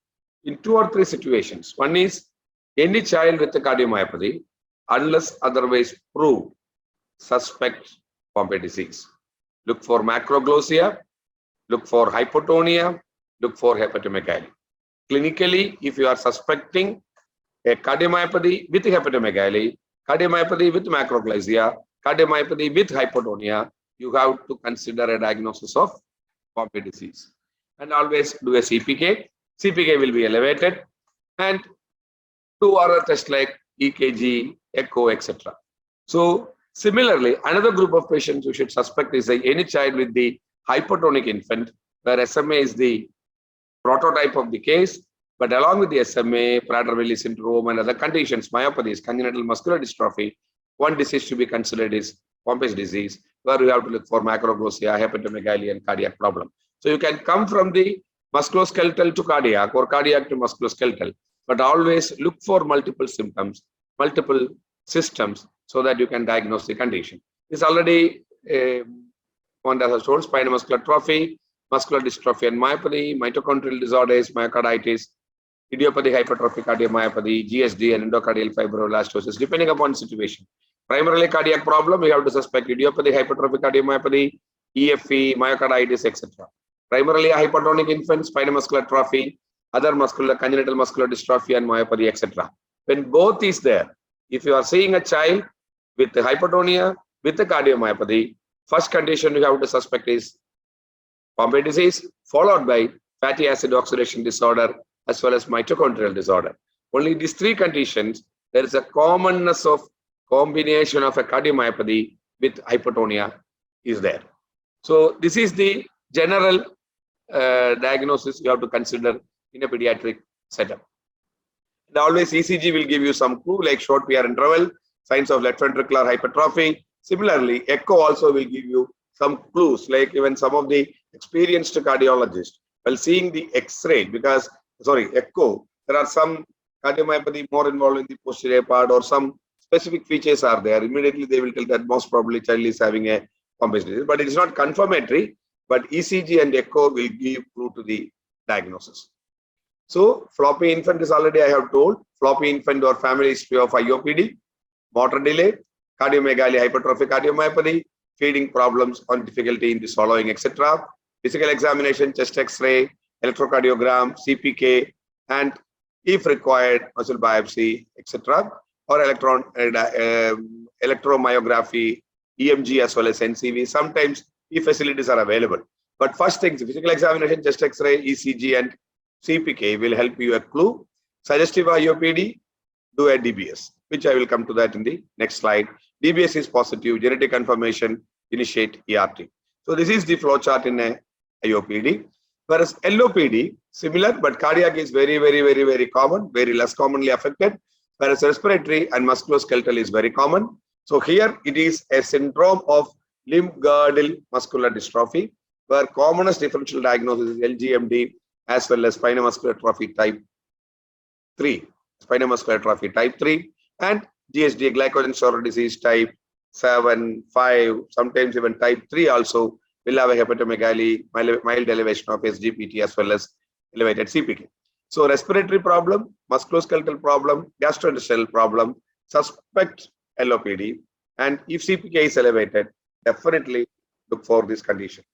in 2 or 3 situations, one is any child with a cardiomyopathy, unless otherwise proved, suspect Pompe disease. Look for macroglossia, look for hypotonia, look for hepatomegaly. Clinically, if you are suspecting a cardiomyopathy with hepatomegaly, cardiomyopathy with macroglossia, cardiomyopathy with hypotonia, you have to consider a diagnosis of Pompe disease. And always do a CPK. CPK will be elevated, and 2 other tests like EKG, echo, etc. So similarly, another group of patients you should suspect is any child with the hypotonic infant, where SMA is the prototype of the case, but along with the SMA, Prader-Willi syndrome and other conditions, myopathies, congenital muscular dystrophy, one disease to be considered is Pompe disease, where you have to look for macroglossia, hepatomegaly, and cardiac problem. So you can come from the musculoskeletal to cardiac, or cardiac to musculoskeletal, but always look for multiple symptoms, multiple systems, so that you can diagnose the condition. This already Mohandas has told: spinal muscular atrophy, muscular dystrophy and myopathy, mitochondrial disorders, myocarditis, idiopathic hypertrophic cardiomyopathy, GSD, and endocardial fibroelastosis, depending upon situation. Primarily cardiac problem, we have to suspect idiopathic hypertrophic cardiomyopathy, EFE, myocarditis, etc. Primarily a hypertonic infant, spinal muscular atrophy, other muscular, congenital muscular dystrophy and myopathy, etc. When both is there, if you are seeing a child with the hypertonia, with the cardiomyopathy. First condition you have to suspect is Pompe disease, followed by fatty acid oxidation disorder as well as mitochondrial disorder. Only these three conditions, there is a commonness of combination of a cardiomyopathy with hypertonia is there. So this is the general diagnosis you have to consider in a pediatric setup. And always ECG will give you some clue like short PR interval, signs of left ventricular hypertrophy. Similarly, echo also will give you some clues, like even some of the experienced cardiologists, while seeing the X-ray, echo, there are some cardiomyopathy more involved in the posterior part or some specific features are there. Immediately they will tell that most probably child is having a Pompe disease, but it is not confirmatory, but ECG and echo will give clue to the diagnosis. So floppy infant is already I have told, floppy infant or family history of IOPD, motor delay, cardiomegaly, hypertrophic cardiomyopathy, feeding problems or difficulty in the swallowing, etc. Physical examination, chest X-ray, electrocardiogram, CPK, and if required, muscle biopsy, etc. or electromyography, EMG as well as NCV. Sometimes if facilities are available. But first things, physical examination, chest X-ray, ECG and CPK will help you a clue. Suggestive IOPD, do a DBS, which I will come to that in the next slide. DBS is positive, genetic confirmation, initiate ERT. So this is the flow chart in a IOPD. Whereas LOPD, similar, but cardiac is very common, very less commonly affected. Whereas respiratory and musculoskeletal is very common. So here it is a syndrome of limb girdle muscular dystrophy, where commonest differential diagnosis is LGMD as well as spinal muscular atrophy type 3, and GSD, glycogen storage disease type 7, 5, sometimes even type 3 also will have a hepatomegaly, mild elevation of SGPT as well as elevated CPK. So respiratory problem, musculoskeletal problem, gastrointestinal problem, suspect LOPD, and if CPK is elevated, definitely look for this condition.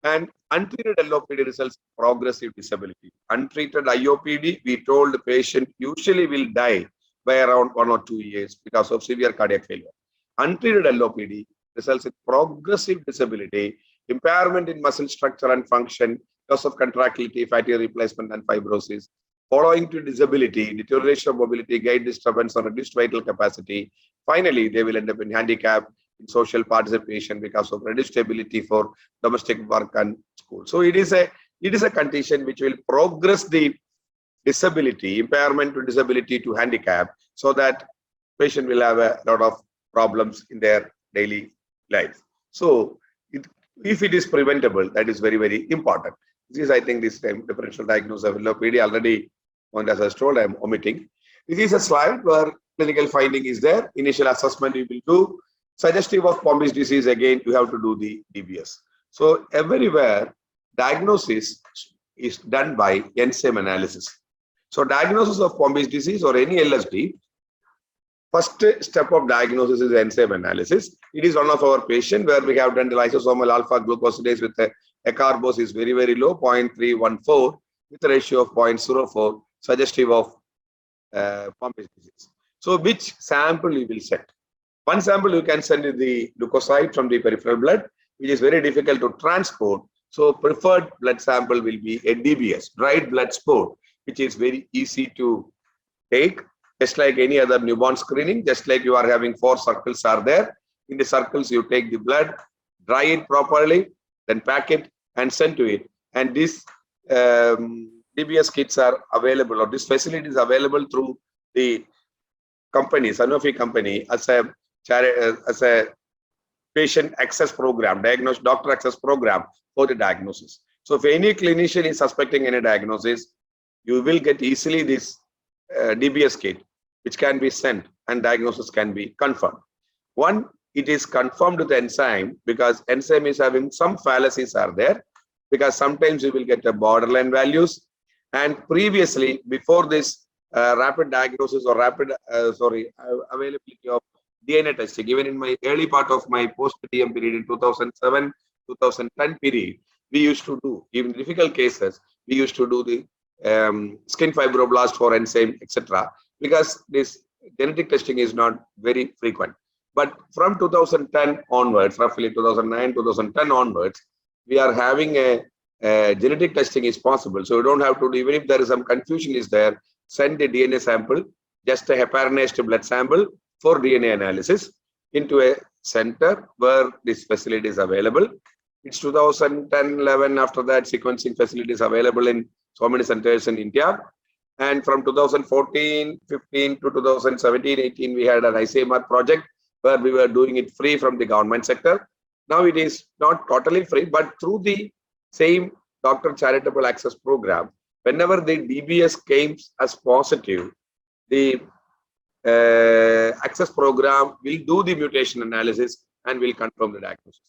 And untreated LOPD results in progressive disability. Untreated IOPD, we told the patient usually will die by around 1 or 2 years because of severe cardiac failure. Untreated LOPD results in progressive disability, impairment in muscle structure and function, loss of contractility, fatty replacement and fibrosis. Following to disability, deterioration of mobility, gait disturbance or reduced vital capacity. Finally, they will end up in handicap, in social participation because of reduced ability for domestic work and school. So it is a condition which will progress the disability, impairment to disability to handicap, so that patient will have a lot of problems in their daily life. So if it is preventable, that is very important. This is, I think, this time differential diagnosis of LOPD already, as I was told, I am omitting. This is a slide where clinical finding is there. Initial assessment you will do. Suggestive of Pompe disease, again, you have to do the DBS. So everywhere, diagnosis is done by enzyme analysis. So diagnosis of Pompe disease or any LSD, first step of diagnosis is enzyme analysis. It is one of our patients where we have done the lysosomal alpha glucosidase with a carbose is very low, 0.314 with a ratio of 0.04, suggestive of Pompe disease. So which sample you will send? One sample you can send the leukocyte from the peripheral blood, which is very difficult to transport. So preferred blood sample will be a DBS, dried blood sport, which is very easy to take, just like any other newborn screening, just like you are having 4 circles are there. In the circles, you take the blood, dry it properly, then pack it and send to it. And these DBS kits are available, or this facility is available through the company, Sanofi company, as a patient access program, doctor access program for the diagnosis. So if any clinician is suspecting any diagnosis, you will get easily this DBS kit, which can be sent and diagnosis can be confirmed. One, it is confirmed with enzyme because enzyme is having some fallacies are there, because sometimes you will get a borderline values. And previously, before this rapid diagnosis or rapid availability of DNA testing, even in my early part of my post-DM period in 2007-2010 period, we used to do, even difficult cases, we used to do the skin fibroblast for enzyme, etc. Because this genetic testing is not very frequent. But from 2010 onwards, roughly 2009, 2010 onwards, we are having a genetic testing is possible. So you don't have to, even if there is some confusion is there, send the DNA sample, just a heparinized blood sample for DNA analysis into a center where this facility is available. It's 2010-11. After that, sequencing facilities available in so many centers in India. And from 2014-15 to 2017-18, we had an ICMR project where we were doing it free from the government sector. Now it is not totally free, but through the same Doctor Charitable Access Program, whenever the DBS came as positive, the access program will do the mutation analysis and will confirm the diagnosis.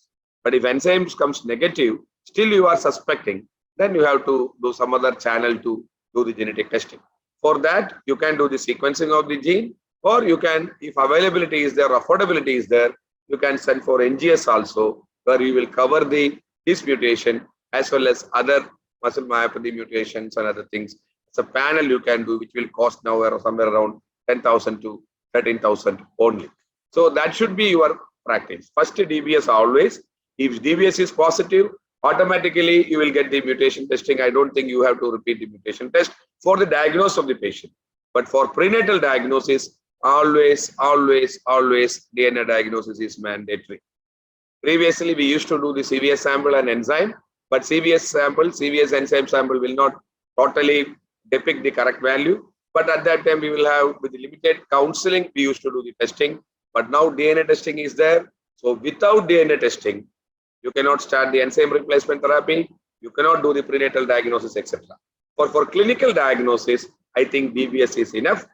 But if enzymes comes negative, still you are suspecting, then you have to do some other channel to do the genetic testing. For that, you can do the sequencing of the gene, or you can, if availability is there, affordability is there, you can send for NGS also, where you will cover this mutation as well as other muscle myopathy mutations and other things. It's a panel you can do, which will cost now somewhere around 10,000 to 13,000 only. So that should be your practice. First DBS always. If DBS is positive, automatically you will get the mutation testing. I don't think you have to repeat the mutation test for the diagnosis of the patient. But for prenatal diagnosis, always DNA diagnosis is mandatory. Previously, we used to do the CVS sample and enzyme, but CVS enzyme sample will not totally depict the correct value. But at that time, we will have, with the limited counseling, we used to do the testing. But now DNA testing is there. So without DNA testing, you cannot start the enzyme replacement therapy. You cannot do the prenatal diagnosis, etc. For clinical diagnosis, I think DBS is enough.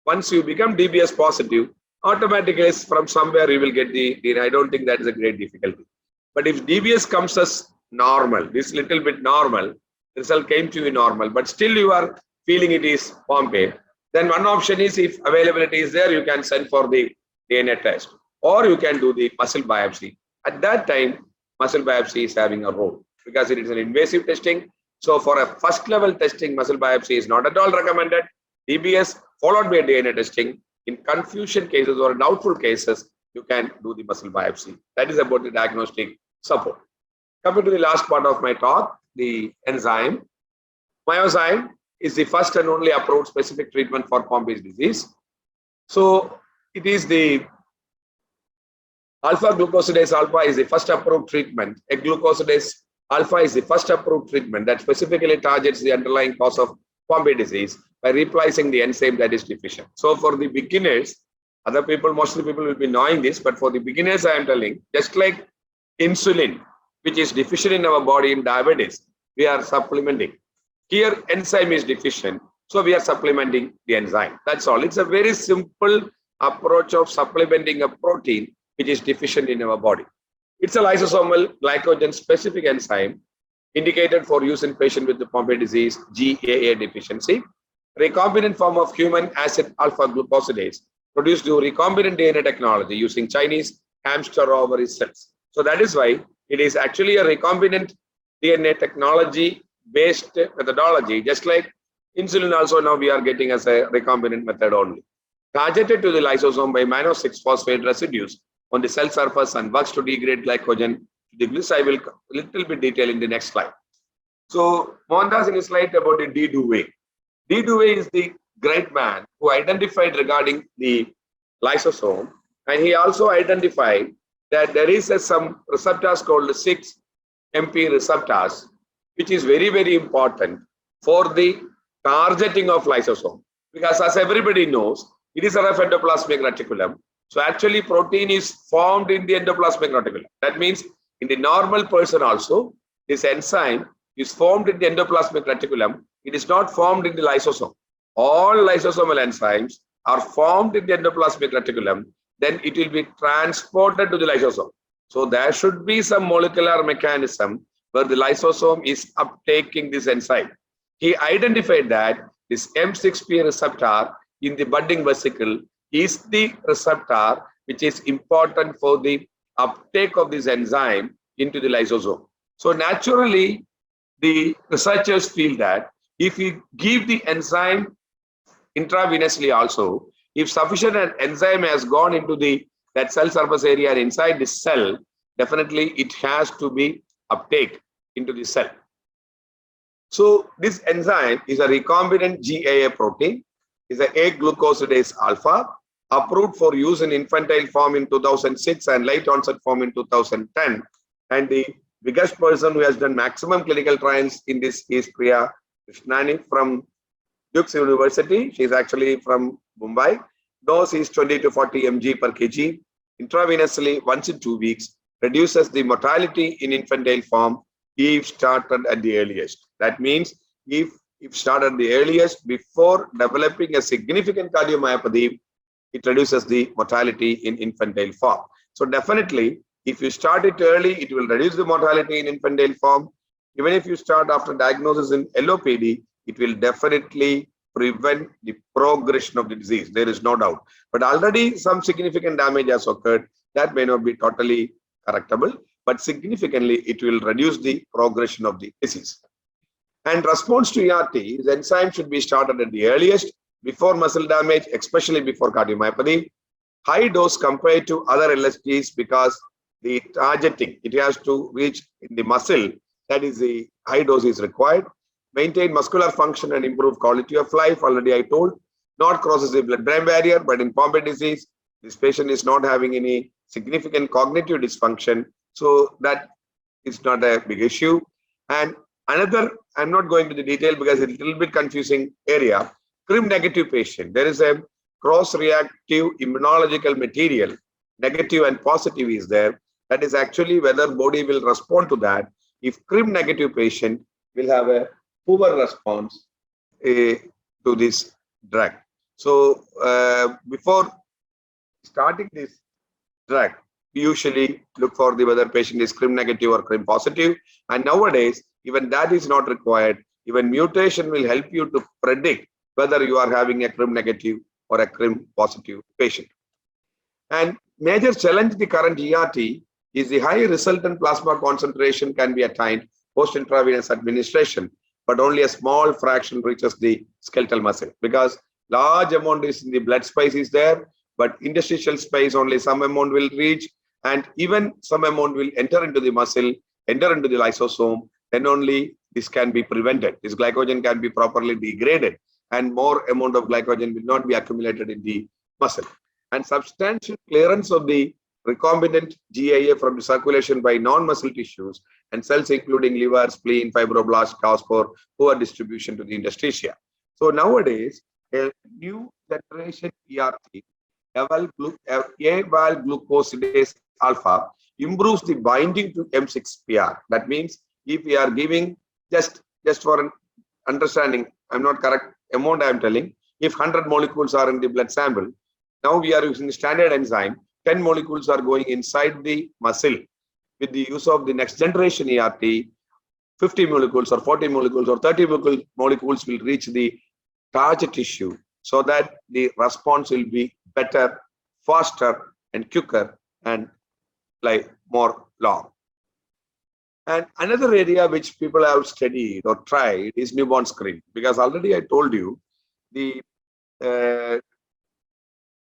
Once you become DBS positive, automatically from somewhere you will get the DNA. I don't think that is a great difficulty. But if DBS comes as normal, this little bit normal, result came to you normal, but still you are feeling it is Pompe, then one option is, if availability is there, you can send for the DNA test, or you can do the muscle biopsy. At that time, muscle biopsy is having a role because it is an invasive testing. So for a first level testing, muscle biopsy is not at all recommended. DBS followed by DNA testing. In confusion cases or doubtful cases, you can do the muscle biopsy. That is about the diagnostic support. Coming to the last part of my talk, the enzyme. Myozyme is the first and only approved specific treatment for Pompe disease. So it is the alpha glucosidase alpha is the first approved treatment. A glucosidase alpha is the first approved treatment that specifically targets the underlying cause of Pompe disease by replacing the enzyme that is deficient. So for the beginners, other people, most of the people will be knowing this, but for the beginners, I am telling, just like insulin, which is deficient in our body in diabetes, we are supplementing. Here, enzyme is deficient, so we are supplementing the enzyme. That's all. It's a very simple approach of supplementing a protein which is deficient in our body. It's a lysosomal glycogen specific enzyme indicated for use in patients with the Pompe disease GAA deficiency. Recombinant form of human acid alpha glucosidase produced through recombinant DNA technology using Chinese hamster ovary cells. So that is why it is actually a recombinant DNA technology based methodology, just like insulin also now we are getting as a recombinant method only. Targeted to the lysosome by mannose-6-phosphate residues on the cell surface and works to degrade glycogen to the glycine. I will little bit detail in the next slide. So Mohandas in his slide about the D. Dewey. D. Dewey is the great man who identified regarding the lysosome, and he also identified that there is some receptors called 6-MP receptors, which is very, very important for the targeting of lysosome. Because as everybody knows, it is a rough endoplasmic reticulum. So actually protein is formed in the endoplasmic reticulum. That means in the normal person also, this enzyme is formed in the endoplasmic reticulum. It is not formed in the lysosome. All lysosomal enzymes are formed in the endoplasmic reticulum. Then it will be transported to the lysosome. So there should be some molecular mechanism where the lysosome is uptaking this enzyme. He identified that this M6P receptor in the budding vesicle is the receptor which is important for the uptake of this enzyme into the lysosome. So naturally, the researchers feel that if you give the enzyme intravenously also, If sufficient an enzyme has gone into that cell surface area and inside the cell, definitely it has to be uptake into the cell. So this enzyme is a recombinant GAA protein, is a glucosidase alpha, approved for use in infantile form in 2006 and late onset form in 2010. And the biggest person who has done maximum clinical trials in this is Priya Krishnani from Duke's University. She is actually from Mumbai. Dose is 20 to 40 mg per kg. Intravenously once in 2 weeks. Reduces the mortality in infantile form if started at the earliest. That means if started at the earliest before developing a significant cardiomyopathy, it reduces the mortality in infantile form. So definitely, if you start it early, it will reduce the mortality in infantile form. Even if you start after diagnosis in LOPD, it will definitely prevent the progression of the disease. There is no doubt. But already some significant damage has occurred. That may not be totally correctable, but significantly it will reduce the progression of the disease. And response to ERT, the enzyme should be started at the earliest, before muscle damage, especially before cardiomyopathy. High dose compared to other LSDs because the targeting, it has to reach in the muscle, that is the high dose is required. Maintain muscular function and improve quality of life, already I told. Not crosses the blood-brain barrier, but in Pompe disease, this patient is not having any significant cognitive dysfunction, so that is not a big issue. And another, I'm not going to the detail because it's a little bit confusing area. CRIM-negative patient, there is a cross-reactive immunological material, negative and positive is there. That is actually whether body will respond to that. If CRIM-negative patient will have a poor response to this drug. So before starting this drug, we usually look for whether patient is CRIM-negative or CRIM-positive. And nowadays, even that is not required. Even mutation will help you to predict whether you are having a CRIM-negative or a CRIM-positive patient. And major challenge the current ERT is the high resultant plasma concentration can be attained post-intravenous administration, but only a small fraction reaches the skeletal muscle because large amount is in the blood space is there, but interstitial space only some amount will reach, and even some amount will enter into the muscle, enter into the lysosome, then only this can be prevented. This glycogen can be properly degraded and more amount of glycogen will not be accumulated in the muscle. And substantial clearance of the recombinant GAA from the circulation by non-muscle tissues and cells including liver, spleen, fibroblast, cause for poor distribution to the interstitia. So nowadays, a new generation ERT, eval glucosidase alpha, improves the binding to M6PR. That means if we are giving, just for an understanding, I'm not correct amount I'm telling, if 100 molecules are in the blood sample, now we are using the standard enzyme, 10 molecules are going inside the muscle. With the use of the next generation ERT, 50 molecules or 40 molecules or 30 molecules will reach the target tissue so that the response will be better, faster and quicker and like more long. And another area which people have studied or tried is newborn screening, because already I told you the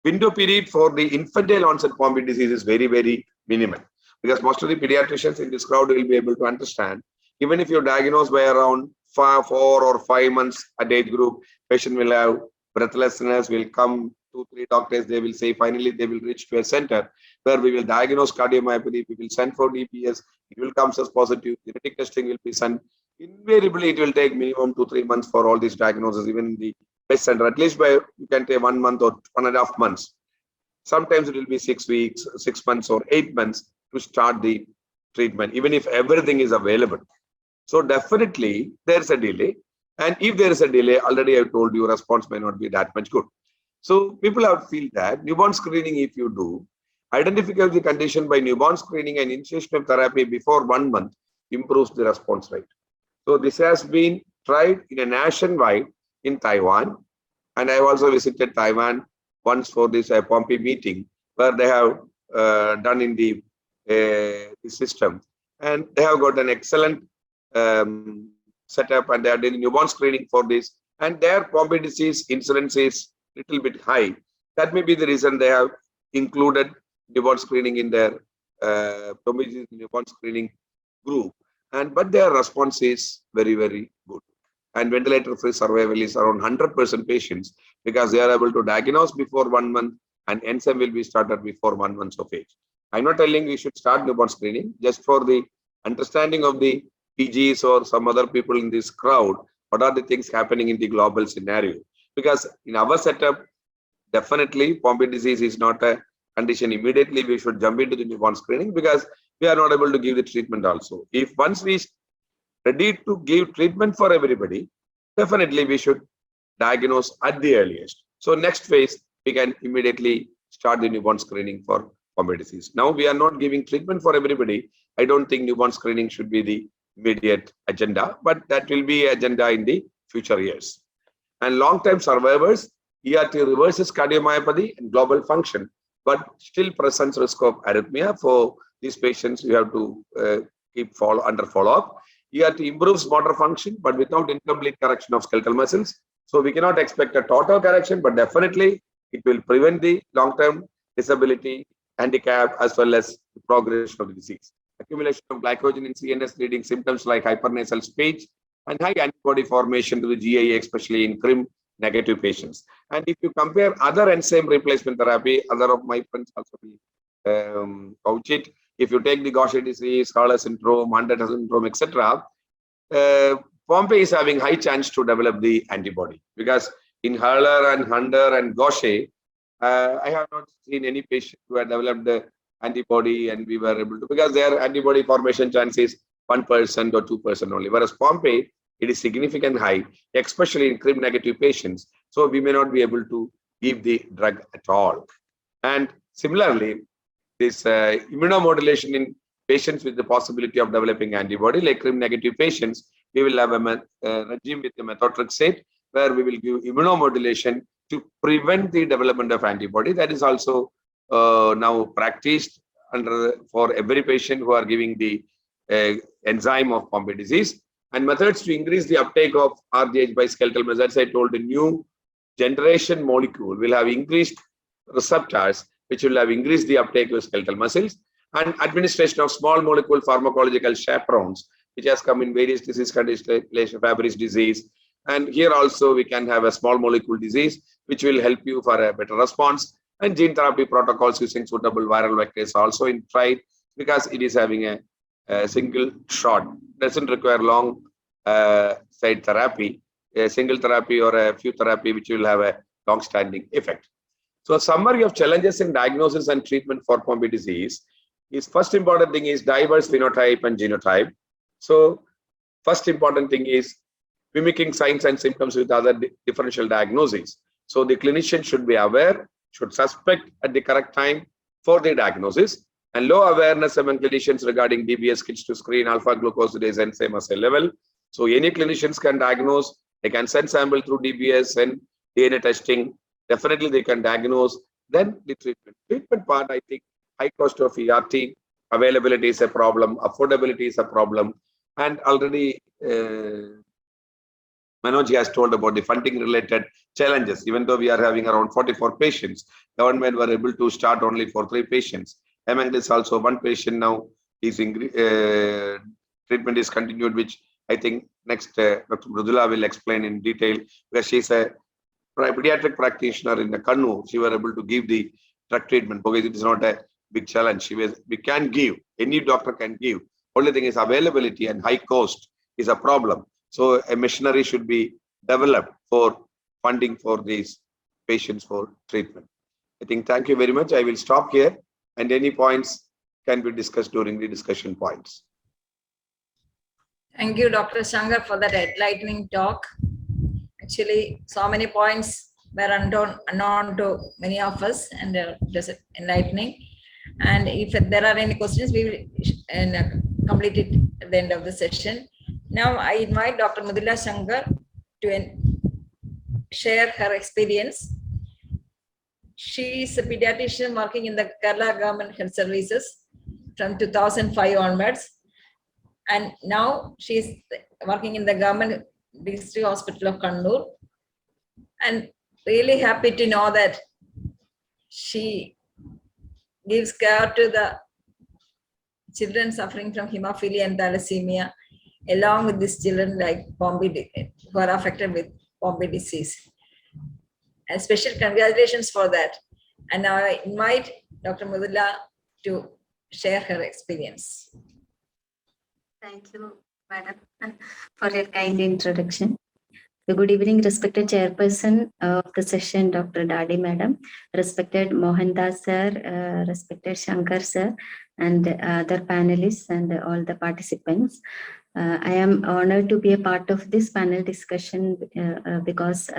window period for the infantile onset Pompe disease is very, very minimal, because most of the pediatricians in this crowd will be able to understand, even if you're diagnosed by around 4 or 5 months at age group, patient will have breathlessness, will come 2-3 doctors, they will say finally they will reach to a center where we will diagnose cardiomyopathy, we will send for DPS, it will come as positive, genetic testing will be sent. Invariably, it will take minimum 2-3 months for all these diagnoses, even in the best center, at least by you can take 1 month or 1.5 months. Sometimes it will be 6 weeks, 6 months or 8 months to start the treatment, even if everything is available. So definitely there's a delay. And if there is a delay, already I told you response may not be that much good. So people have feel that newborn screening, if you do, identify the condition by newborn screening and initiation of therapy before 1 month improves the response rate. So this has been tried in a nationwide in Taiwan. And I have also visited Taiwan once for this Pompe meeting where they have done in the system. And they have got an excellent setup and they are doing newborn screening for this. And their Pompe disease incidence is little bit high. That may be the reason they have included newborn screening in their Pompe disease newborn screening group. But their response is very, very good. And ventilator-free survival is around 100% patients because they are able to diagnose before 1 month and enzyme will be started before 1 month of age. I'm not telling we should start newborn screening, just for the understanding of the PGs or some other people in this crowd, what are the things happening in the global scenario? Because in our setup, definitely Pompe disease is not a condition immediately we should jump into the newborn screening because we are not able to give the treatment also. If once we ready to give treatment for everybody, definitely we should diagnose at the earliest. So next phase, we can immediately start the newborn screening for Pompe disease. Now we are not giving treatment for everybody. I don't think newborn screening should be the immediate agenda, but that will be agenda in the future years. And long-term survivors, ERT reverses cardiomyopathy and global function, but still presents risk of arrhythmia. For these patients, you have to keep under follow-up. ERT improves motor function, but without incomplete correction of skeletal muscles. So we cannot expect a total correction, but definitely it will prevent the long-term disability, handicap, as well as the progression of the disease. Accumulation of glycogen in CNS leading symptoms like hypernasal speech and high antibody formation to the GAA, especially in CRIM negative patients. And if you compare other enzyme replacement therapy, other of my friends also couch it. If you take the Gaucher disease, Hurler syndrome, Mohandas syndrome, etc., Pompe is having high chance to develop the antibody because in Hurler and Hunter and Gaucher, I have not seen any patient who had developed the antibody and we were able to, because their antibody formation chance is 1% or 2% only. Whereas Pompe, it is significant high, especially in CRIM negative patients. So we may not be able to give the drug at all. And similarly, this immunomodulation in patients with the possibility of developing antibody, like CRIM negative patients, we will have a regime with the methotrexate where we will give immunomodulation to prevent the development of antibody. That is also now practiced for every patient who are giving the enzyme of Pompe disease. And methods to increase the uptake of RGH by skeletal muscle. As I told, the new generation molecule will have increased receptors, which will have increased the uptake of skeletal muscles, and administration of small molecule pharmacological chaperones, which has come in various disease conditions, like Fabry's disease. And here also we can have a small molecule disease, which will help you for a better response. And gene therapy protocols using suitable viral vectors also in tried because it is having a single shot, doesn't require long side therapy, a single therapy or a few therapy, which will have a long-standing effect. So a summary of challenges in diagnosis and treatment for Pompe disease is first important thing is diverse phenotype and genotype. So first important thing is mimicking signs and symptoms with other differential diagnoses. So the clinician should be aware, should suspect at the correct time for the diagnosis, and low awareness among clinicians regarding DBS kits to screen alpha glucosidase enzyme assay level. So any clinicians can diagnose, they can send sample through DBS and DNA testing. Definitely they can diagnose. Then the treatment. Treatment part, I think high cost of ERT, availability is a problem, affordability is a problem. And already Manoj has told about the funding related challenges. Even though we are having around 44 patients, government were able to start only for 3 patients. Among this also 1 patient now is treatment is continued, which I think next Dr. Mridula will explain in detail, because she's a pediatric practitioner in the Kannur. She was able to give the drug treatment because it is not a big challenge. We can give, any doctor can give. Only thing is availability and high cost is a problem. So a machinery should be developed for funding for these patients for treatment. I think, thank you very much. I will stop here and any points can be discussed during the discussion points. Thank you, Dr. Shankar, for that enlightening talk. Actually, so many points were unknown to many of us, and just enlightening. And if there are any questions, we will complete it at the end of the session. Now, I invite Dr. Mridula Shankar to share her experience. She is a pediatrician working in the Kerala Government Health Services from 2005 onwards. And now she is working in the Government District Hospital of Kannur. And really happy to know that she gives care to the children suffering from hemophilia and thalassemia, along with these children like who are affected with Pompe disease. And special congratulations for that. And now I invite Dr. Mridula to share her experience. Thank you, Madam, for your kind introduction. So good evening, respected chairperson of the session, Dr. Dadi Madam, respected Mohandas sir, respected Shankar sir, and other panelists and all the participants. I am honored to be a part of this panel discussion because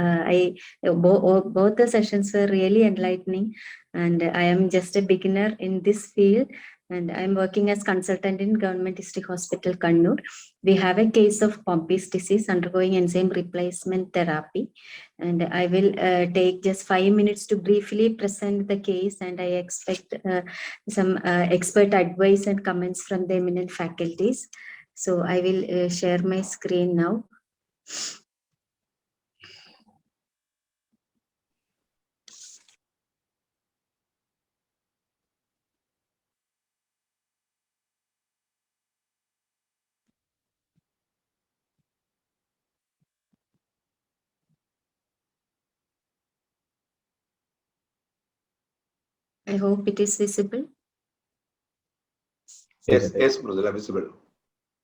both the sessions were really enlightening, and I am just a beginner in this field, and I am working as consultant in Government District Hospital, Kannur. We have a case of Pompe disease undergoing enzyme replacement therapy, and I will take just 5 minutes to briefly present the case, and I expect some expert advice and comments from the eminent faculties. So I will share my screen now. I hope it is visible. Yes, Mridula, visible.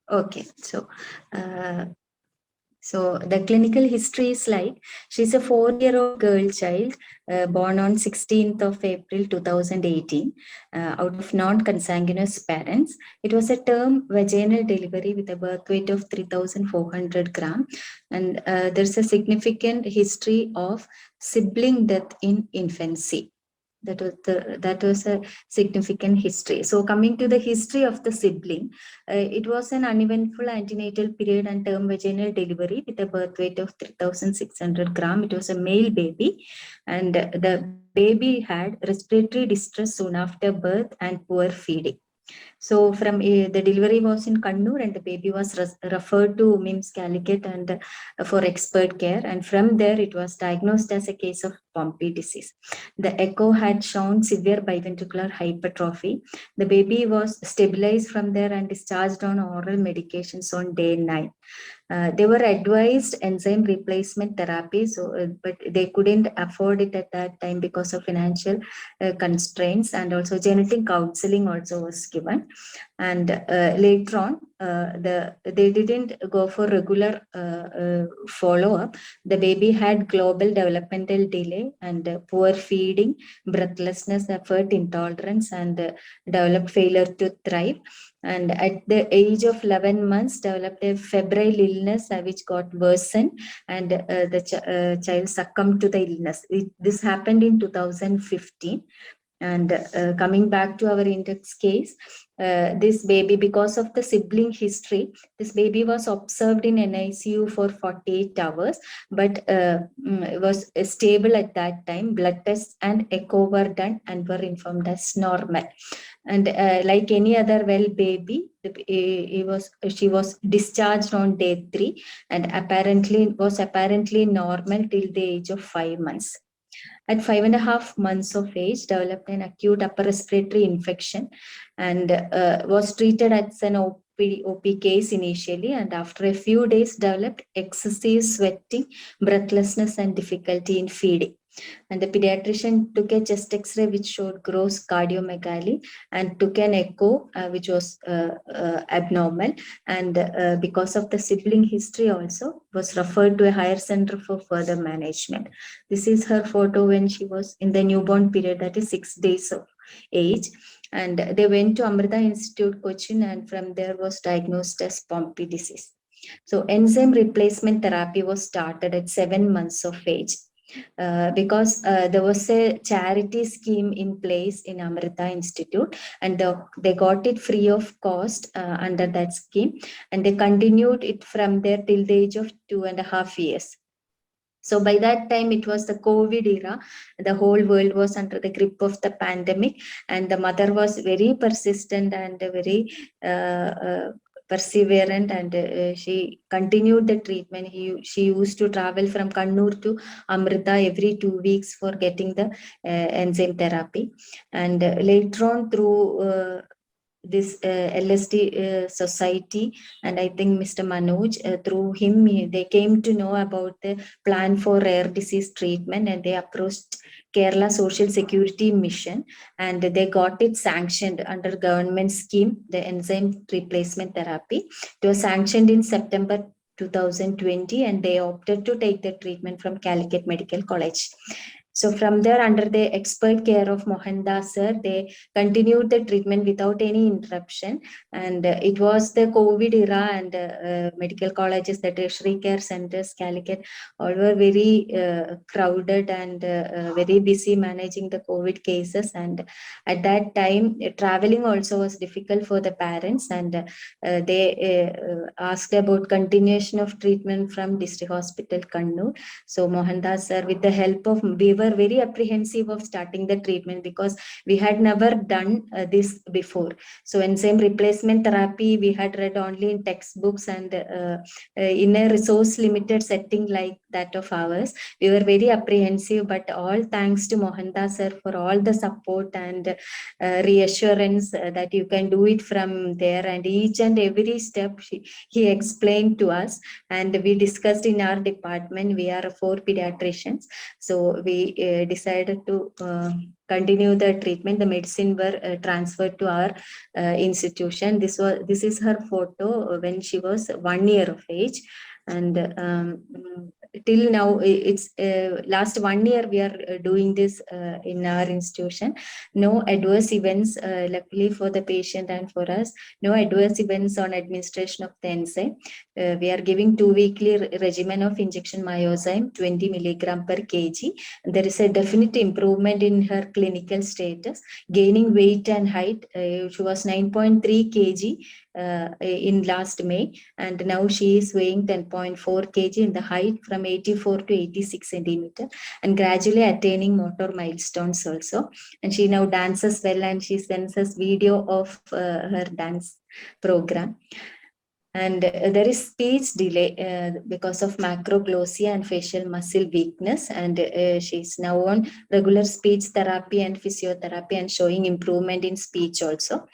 Okay, so the clinical history is like, she's a 4-year-old girl child born on 16th of April 2018 out of non-consanguineous parents. It was a term vaginal delivery with a birth weight of 3,400 grams, and there's a significant history of sibling death in infancy. That was a significant history. So coming to the history of the sibling, it was an uneventful antenatal period and term vaginal delivery with a birth weight of 3,600 grams. It was a male baby, and the baby had respiratory distress soon after birth and poor feeding. So from the delivery was in Kannur, and the baby was referred to MIMS Calicut and for expert care. And from there, it was diagnosed as a case of Pompe disease. The echo had shown severe biventricular hypertrophy. The baby was stabilized from there and discharged on oral medications on day 9. They were advised enzyme replacement therapy, but they couldn't afford it at that time because of financial constraints, and also genetic counseling also was given. And later on, they didn't go for regular follow-up. The baby had global developmental delay and poor feeding, breathlessness, effort intolerance, and developed failure to thrive. And at the age of 11 months, developed a febrile illness which got worsened, and the child succumbed to the illness. This happened in 2015. And coming back to our index case, this baby, because of the sibling history, this baby was observed in NICU for 48 hours, but was stable at that time. Blood tests and echo were done and were informed as normal. And like any other well baby, she was discharged on day 3, and was apparently normal till the age of 5 months. At 5.5 months of age, developed an acute upper respiratory infection and was treated as an OP case initially, and after a few days developed excessive sweating, breathlessness, and difficulty in feeding. And the pediatrician took a chest X-ray which showed gross cardiomegaly, and took an echo which was abnormal. And because of the sibling history also, was referred to a higher center for further management. This is her photo when she was in the newborn period, that is 6 days of age. And they went to Amrita Institute, Cochin, and from there was diagnosed as Pompe disease. So enzyme replacement therapy was started at 7 months of age. Because there was a charity scheme in place in Amrita Institute, and they got it free of cost under that scheme, and they continued it from there till the age of 2.5 years. So by that time, it was the COVID era. The whole world was under the grip of the pandemic, and the mother was very persistent and very perseverant, and she continued the treatment. She used to travel from Kannur to Amrita every 2 weeks for getting the enzyme therapy. And later on, through this LSD society, and I think Mr. Manoj, through him, they came to know about the plan for rare disease treatment, and they approached Kerala Social Security Mission, and they got it sanctioned under government scheme, the enzyme replacement therapy. It was sanctioned in September 2020, and they opted to take the treatment from Calicut Medical College. So from there, under the expert care of Mohandas sir, they continued the treatment without any interruption. And it was the COVID era, and medical colleges, the tertiary care centers, Calicut, all were very crowded and very busy managing the COVID cases. And at that time, traveling also was difficult for the parents, and they asked about continuation of treatment from District Hospital Kannur. So Mohandas sir, with the help of, we were very apprehensive of starting the treatment because we had never done this before. So enzyme replacement therapy, we had read only in textbooks, and in a resource limited setting like that of ours, we were very apprehensive. But all thanks to Mohandas sir for all the support and reassurance that you can do it from there, and each and every step he explained to us. And we discussed in our department, we are 4 pediatricians, so we decided to continue the treatment. The medicine were transferred to our institution. This is her photo when she was 1 year of age. And till now, it's last 1 year we are doing this in our institution. No adverse events, luckily for the patient and for us, no adverse events on administration of the enzyme. We are giving 2 weekly regimen of injection myozyme, 20 milligram per kg. There is a definite improvement in her clinical status, gaining weight and height. She was 9.3 kg in last May, and now she is weighing 10.4 kg in the height from 84 to 86 centimeter, and gradually attaining motor milestones also. And she now dances well, and she sends us video of her dance program. And there is speech delay because of macroglossia and facial muscle weakness. And she's now on regular speech therapy and physiotherapy and showing improvement in speech also.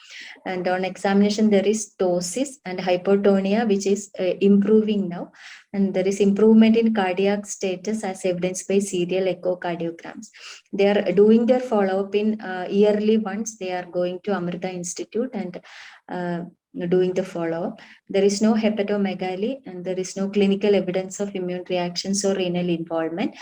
And on examination, there is ptosis and hypotonia, which is improving now. And there is improvement in cardiac status as evidenced by serial echocardiograms. They are doing their follow-up in yearly once. They are going to Amrita Institute and doing the follow-up. There is no hepatomegaly, and there is no clinical evidence of immune reactions or renal involvement.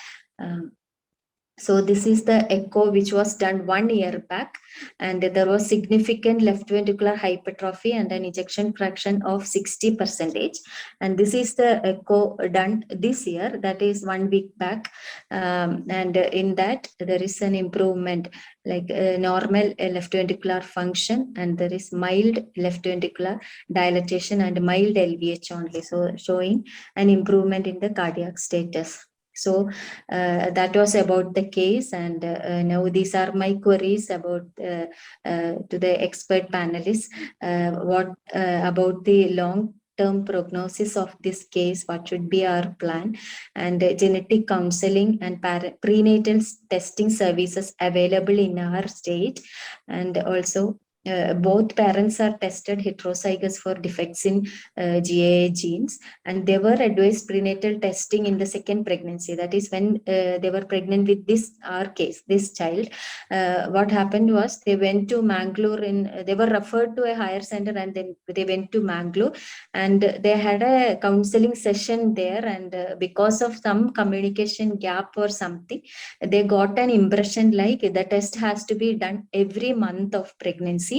So this is the echo which was done 1 year back, and there was significant left ventricular hypertrophy and an ejection fraction of 60%. And this is the echo done this year, that is 1 week back. And in that there is an improvement, like normal left ventricular function, and there is mild left ventricular dilatation and mild LVH only. So showing an improvement in the cardiac status. So that was about the case, and now these are my queries about to the expert panelists. What about the long-term prognosis of this case? What should be our plan? And genetic counseling and prenatal testing services available in our state, and also both parents are tested heterozygous for defects in GAA genes, and they were advised prenatal testing in the second pregnancy. That is when they were pregnant with this child. What happened was they went to Mangalore, they were referred to a higher center, and then they went to Mangalore, and they had a counseling session there. And because of some communication gap or something, they got an impression like the test has to be done every month of pregnancy,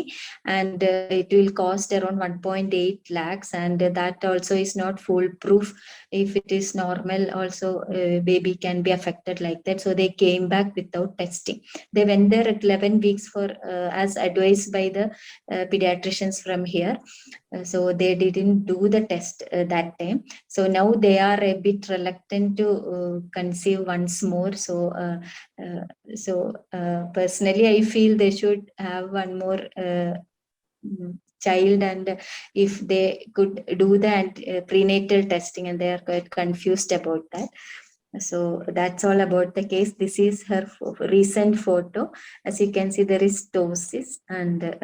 and it will cost around 1.8 lakhs, and that also is not foolproof. If it is normal also, baby can be affected like that. So they came back without testing. They went there at 11 weeks for as advised by the pediatricians from here. So they didn't do the test that time. So now they are a bit reluctant to conceive once more. So personally, I feel they should have one more child, and if they could do the prenatal testing, and they are quite confused about that. So that's all about the case. This is her recent photo. As you can see, there is ptosis, and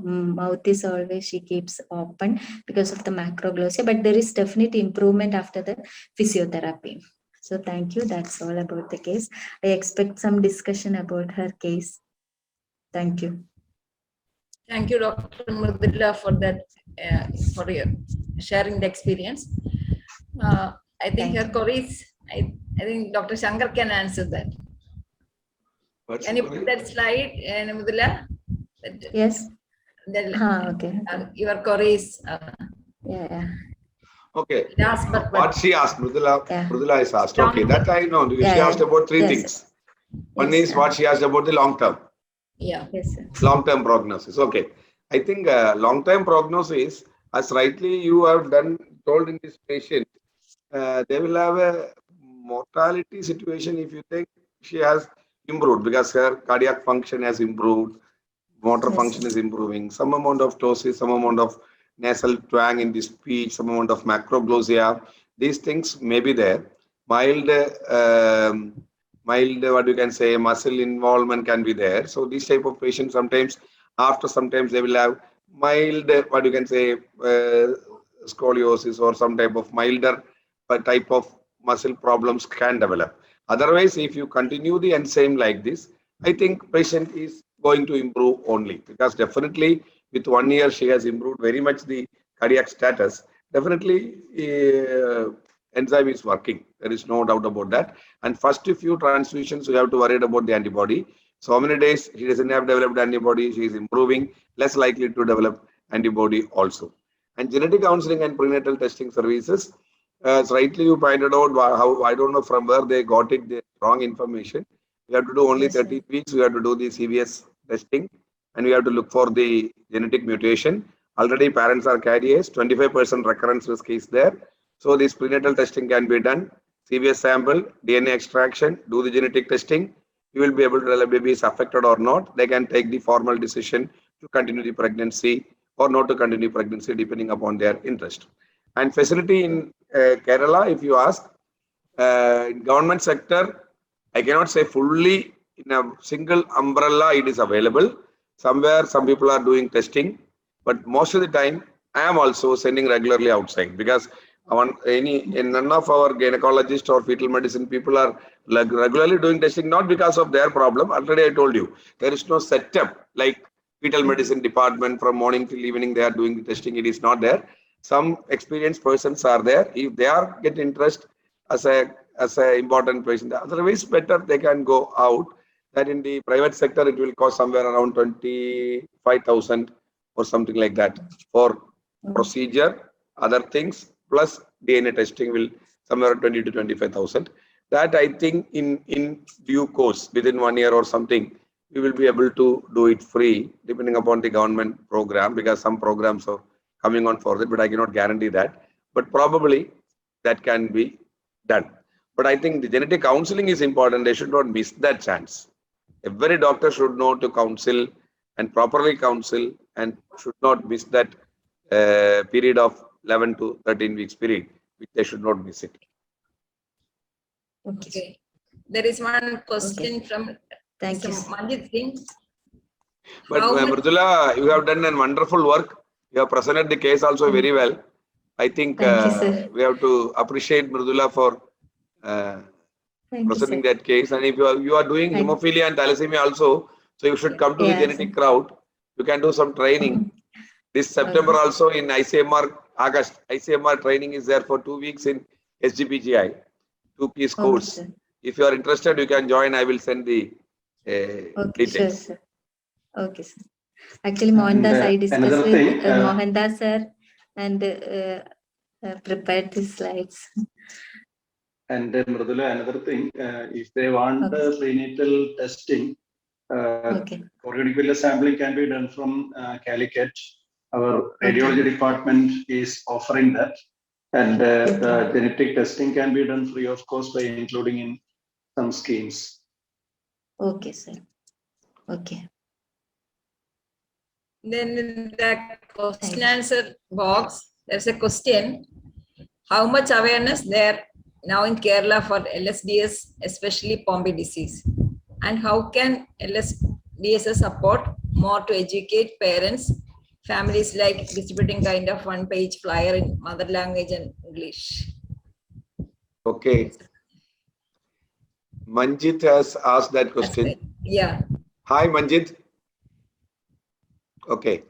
mouth is always, she keeps open because of the macroglossia, but there is definite improvement after the physiotherapy. So thank you. That's all about the case. I expect some discussion about her case. Thank you. Thank you, Dr. Mridula, for that, for your sharing the experience. I think her queries, I think Dr. Shankar can answer that. What's Can the you put query? that slide, Mridula? Yes. Okay. Your queries. Yeah. Okay. Last but What she asked, Mridula, Yeah. Mridula is asked. Long Okay, term. that I know. She Yeah, asked about three yes. things. One Yes, is what she asked about the long term. Yeah. Yes, sir. Long-term prognosis. Okay. I think long-term prognosis, as rightly you have told in this patient, they will have a mortality situation if you think she has improved because her cardiac function has improved, motor Yes, function sir. is improving, some amount of ptosis, some amount of nasal twang in the speech, some amount of macroglossia. These things may be there. Mild, what you can say, muscle involvement can be there. So these type of patients sometimes, after sometimes they will have mild, what you can say, scoliosis or some type of milder type of muscle problems can develop. Otherwise, if you continue the enzyme like this, I think patient is going to improve only because definitely with 1 year she has improved very much the cardiac status. Definitely enzyme is working. There is no doubt about that. And first few transfusions we have to worry about the antibody. So how many days she doesn't have developed antibody, she is improving, less likely to develop antibody also. And genetic counseling and prenatal testing services, as rightly you pointed out, how I don't know from where they got it, the wrong information. We have to do only Yes, sir. 30 weeks. We have to do the CVS testing, and we have to look for the genetic mutation. Already parents are carriers. 25% recurrence risk is there. So this prenatal testing can be done. CVS sample, DNA extraction, do the genetic testing. You will be able to tell if baby is affected or not. They can take the formal decision to continue the pregnancy or not to continue pregnancy depending upon their interest. And facility in Kerala, if you ask, in government sector, I cannot say fully in a single umbrella it is available. Somewhere some people are doing testing, but most of the time I am also sending regularly outside because none of our gynecologists or fetal medicine people are regularly doing testing, not because of their problem. Already I told you, there is no setup like fetal medicine department from morning till evening they are doing the testing. It is not there. Some experienced persons are there. If they are get interest as a important patient, otherwise better they can go out. That in the private sector it will cost somewhere around 25,000 or something like that for procedure, other things plus DNA testing will somewhere 20 to 25,000. That I think in due course within 1 year or something we will be able to do it free depending upon the government program because some programs are coming on for it, but I cannot guarantee that. But probably that can be done. But I think the genetic counseling is important. They should not miss that chance. Every doctor should know to counsel and properly counsel and should not miss that period of 11 to 13 weeks period, which they should not miss it. Okay. There is one question from Thank you. Manjit Singh. But How much- Mridula, you have done a wonderful work. You have presented the case also very well. I think Thank you, sir. we have to appreciate Mridula for Thank you, presenting sir. that case. And if you are doing Thank- hemophilia and thalassemia also, so you should come to the Yeah, genetic sir. crowd. You can do some training. This September Okay. also in ICMR, August, ICMR training is there for 2 weeks in SGPGI, 2 piece Okay, course. sir. If you are interested, you can join. I will send the Okay, sure, details. sir. Okay, sir. Actually, Mohandas, I discussed another with thing, Mohandas, sir, and prepared the slides. And Mridula, another thing, if they want prenatal testing, Okay. organic village sampling can be done from Calicut. Our radiology department is offering that. And genetic testing can be done free of cost by including in some schemes. Okay, sir. Okay. Then in the question answer box, there's a question. How much awareness there now in Kerala for LSDS, especially Pompe disease? And how can LSDSS support more to educate parents, families, like distributing kind of one-page flyer in mother language and English? Okay. Manjit has asked that question. That's it. Yeah. Hi, Manjit. Okay.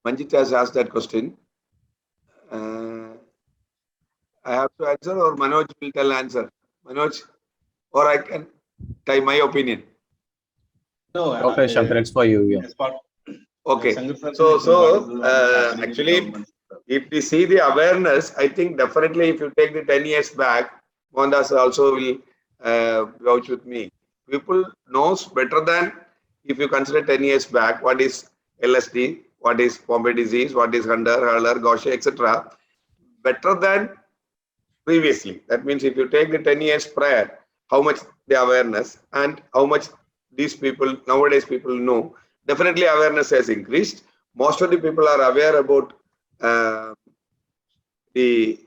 Manjit has asked that question. I have to answer or Manoj will tell answer? Manoj, or I can tell my opinion. No, Okay, Shankar, it's for you. Yeah. as part- Okay. Sankar sir, So actually, if we see the awareness, I think definitely if you take the 10 years back, Mohandas also will vouch with me. People knows better than if you consider 10 years back what is LSD, what is Pompe disease, what is Kannur, Hurler, Gaucher, etc. Better than previously. That means if you take the 10 years prior, how much the awareness and how much these people, nowadays people know, definitely awareness has increased. Most of the people are aware about the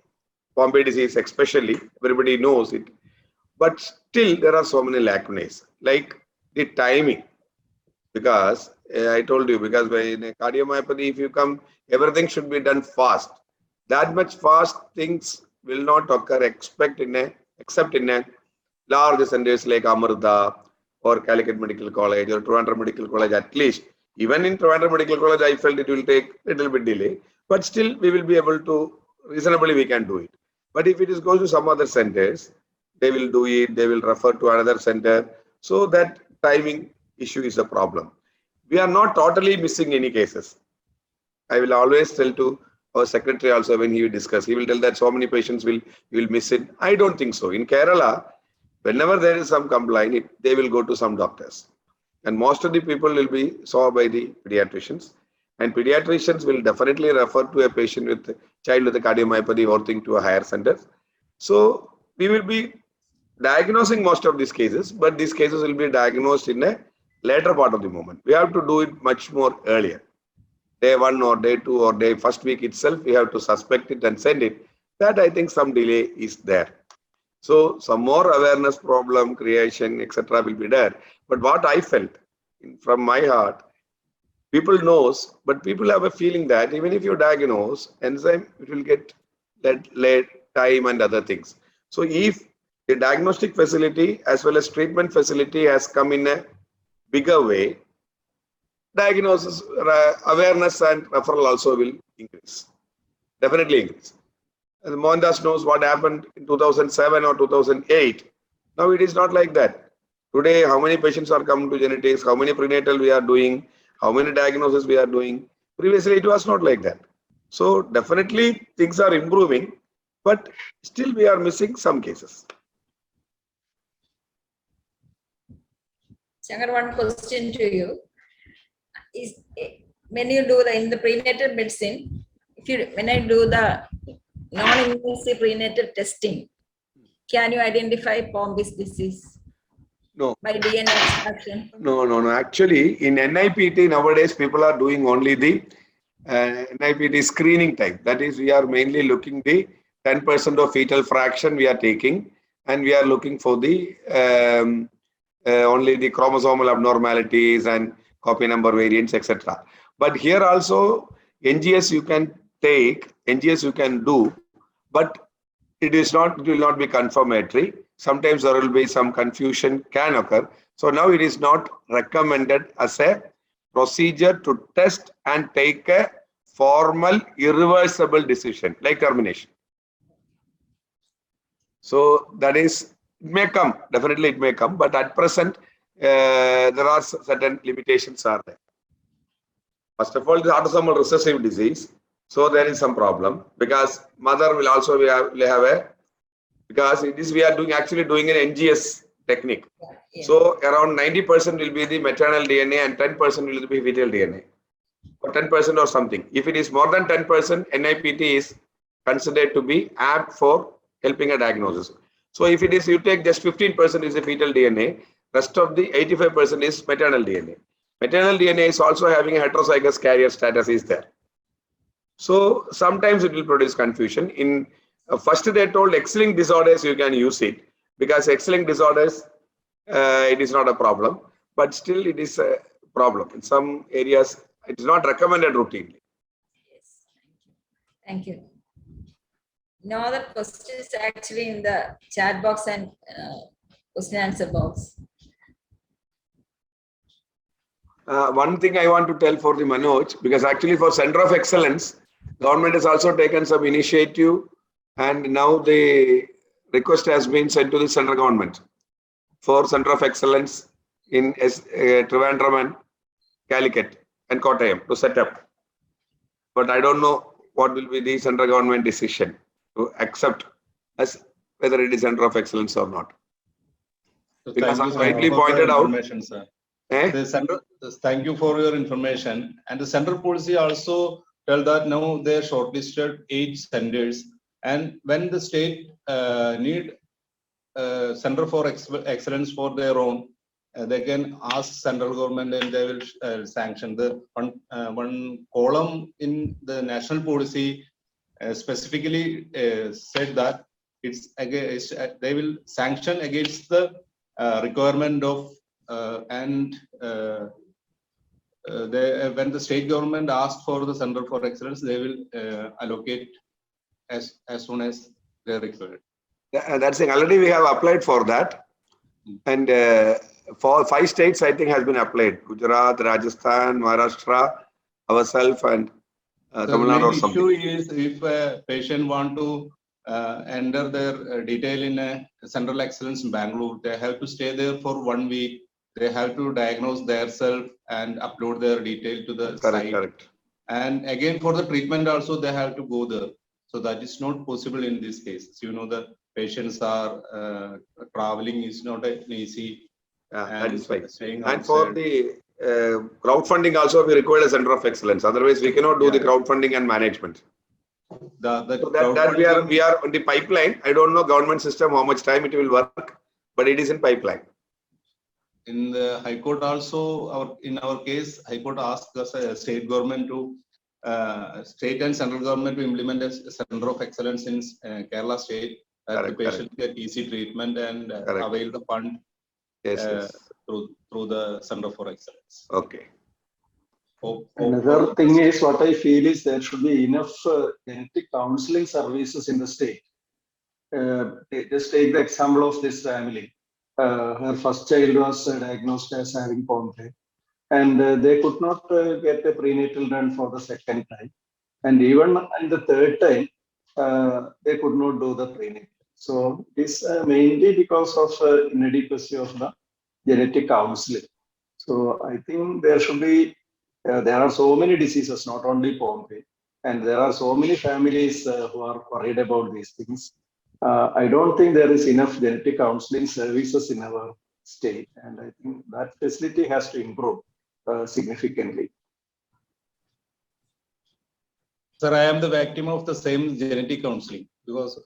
Pompe disease, especially, everybody knows it. But still, there are so many lacunae, like the timing. Because I told you, because in a cardiomyopathy, if you come, everything should be done fast. That much fast things will not occur, except in a large centers like Amrita or Calicut Medical College or Trivandrum Medical College. At least, even in Trivandrum Medical College, I felt it will take a little bit delay, but still we will be able to, reasonably we can do it. But if it is goes to some other centers, they will do it, they will refer to another center. So that timing issue is a problem. We are not totally missing any cases. I will always tell to our secretary also when he will discuss, he will tell that so many patients will miss it. I don't think so. In Kerala, whenever there is some complaint, they will go to some doctors. And most of the people will be saw by the pediatricians. And pediatricians will definitely refer to a patient with child with a cardiomyopathy or thing to a higher center. So we will be diagnosing most of these cases, but these cases will be diagnosed in a later part of the moment. We have to do it much more earlier. Day 1 or day 2 or day first week itself, we have to suspect it and send it. That I think some delay is there. So some more awareness problem creation, etc. will be there. But what I felt from my heart, people knows, but people have a feeling that even if you diagnose enzyme, it will get late time and other things. So if the diagnostic facility as well as treatment facility has come in a bigger way, diagnosis, awareness and referral also will increase. Definitely increase. And Mohandas knows what happened in 2007 or 2008. Now it is not like that. Today, how many patients are coming to genetics, how many prenatal we are doing, how many diagnoses we are doing. Previously, it was not like that. So definitely things are improving, but still we are missing some cases. Shankar, one question to you. Is when you do in the prenatal medicine, when I do the non-invasive prenatal testing, can you identify Pompe disease? No. By DNA extraction? No. Actually, in NIPT nowadays, people are doing only the NIPT screening type. That is, we are mainly looking the 10% of fetal fraction we are taking, and we are looking for the only the chromosomal abnormalities and copy number variants, etc. But here also, NGS you can take, NGS you can do, but it will not be confirmatory. Sometimes there will be some confusion can occur. So now it is not recommended as a procedure to test and take a formal irreversible decision like termination. So that is, it may come, definitely it may come, but at present there are certain limitations are there. First of all, the autosomal recessive disease. So there is some problem because mother will also will have a, because it is we are actually doing an NGS technique. Yeah. So around 90% will be the maternal DNA and 10% will be fetal DNA, or 10% or something. If it is more than 10%, NIPT is considered to be apt for helping a diagnosis. So if it is, you take just 15% is a fetal DNA, rest of the 85% is maternal DNA. Maternal DNA is also having a heterozygous carrier status is there. So sometimes it will produce confusion. In first they told X-linked disorders you can use it because X-linked disorders it is not a problem, but still it is a problem. In some areas it is not recommended routinely. Yes, thank you. No other questions actually in the chat box and question answer box. One thing I want to tell for the Manoj, because actually for Center of Excellence, government has also taken some initiative and now the request has been sent to the central government for Center of Excellence in Trivandrum and Calicut and Kottayam to set up. But I don't know what will be the central government decision to accept as whether it is Center of Excellence or not. So Because thank as you rightly for the pointed out, information, sir. The center, thank you for your information. And the central policy also tell that now they shortlisted 8 centers. And when the state need Center for Excellence for their own, they can ask central government and they will sanction. The one column in the national policy specifically said that it's against, they will sanction against the requirement of when the state government asks for the Center for Excellence, they will allocate as soon as they are required. That's saying already we have applied for that, and for 5 states I think has been applied: Gujarat, Rajasthan, Maharashtra, ourselves, and Tamil Nadu or something. The issue is if a patient want to enter their detail in a Central Excellence in Bangalore, they have to stay there for 1 week. They have to diagnose themselves and upload their detail to the site. Correct. And again, for the treatment also, they have to go there. So that is not possible in this case. You know, the patients are traveling is not an easy. That is right. Staying And for outside. the crowdfunding also, we require a Center of Excellence. Otherwise, we cannot do the crowdfunding and management. So that we are on the pipeline. I don't know government system how much time it will work, but it is in pipeline. In the High Court also, in our case, High Court asked us state government to state and central government to implement a Center of Excellence in Kerala state that the patient get easy treatment and avail the fund through the Center for Excellence. Okay. Another thing is what I feel is there should be enough genetic counseling services in the state. Just take the example of this family. Her first child was diagnosed as having Pompe, and they could not get a prenatal run for the second time. And even in the third time, they could not do the prenatal. So this mainly because of inadequacy of the genetic counseling. So I think there should be, there are so many diseases, not only Pompe, and there are so many families who are worried about these things. I don't think there is enough genetic counseling services in our state, and I think that facility has to improve significantly. Sir, I am the victim of the same genetic counseling because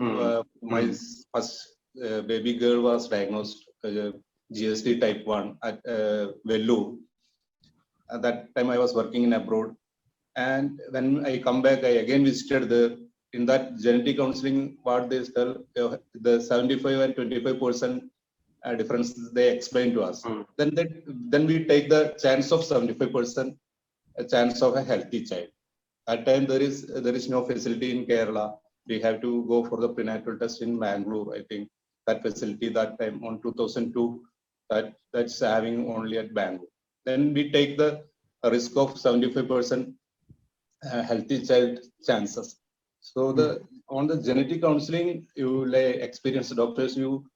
my first baby girl was diagnosed GSD type 1 at Vellore. At that time, I was working in abroad, and when I come back, I again visited the. In that genetic counseling, what they tell, the 75 and 25% difference they explain to us. Then we take the chance of 75%, a chance of a healthy child. At time there is no facility in Kerala. We have to go for the prenatal test in Bangalore. I think that facility that time on 2002 that's having only at Bangalore. Then we take the risk of 75% healthy child chances. So on the genetic counseling, you experienced doctors, you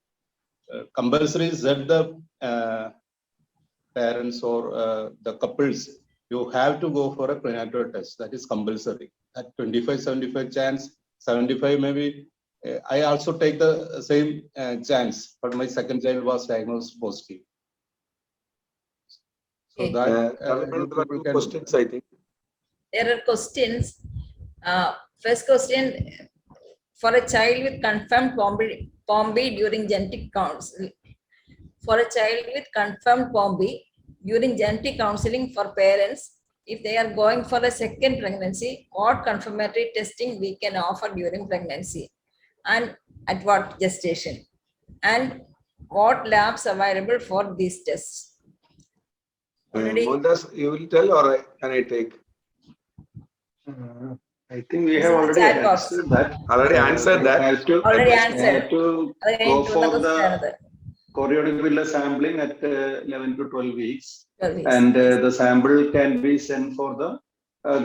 compulsory that the parents or the couples, you have to go for a prenatal test. That is compulsory. At 25-75 chance, 75 maybe. I also take the same chance, but my second child was diagnosed positive. So that questions, I think. There are questions. First question, for a child with confirmed Pompe during genetic counseling, for a child with confirmed Pompe during genetic counseling for parents, if they are going for a second pregnancy, what confirmatory testing we can offer during pregnancy and at what gestation, and what labs available for these tests. Already, Mohandas, you will tell or can I take? I think we This have is the already chat box. answered that. Already answered We that. have to, already we have answered. to go for the chorionebular sampling at 11 to 12 weeks. 12 weeks. And the sample can be sent for the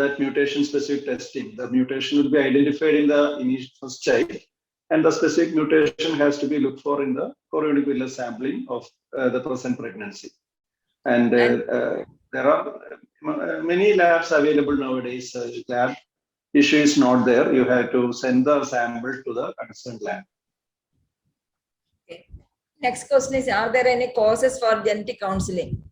that mutation specific testing. The mutation will be identified in the initial first child, and the specific mutation has to be looked for in the chorionebular sampling of the present pregnancy. And there are many labs available nowadays. Lab issue is not there. You have to send the sample to the concerned lab. Okay. Next question is, are there any courses for genetic counseling?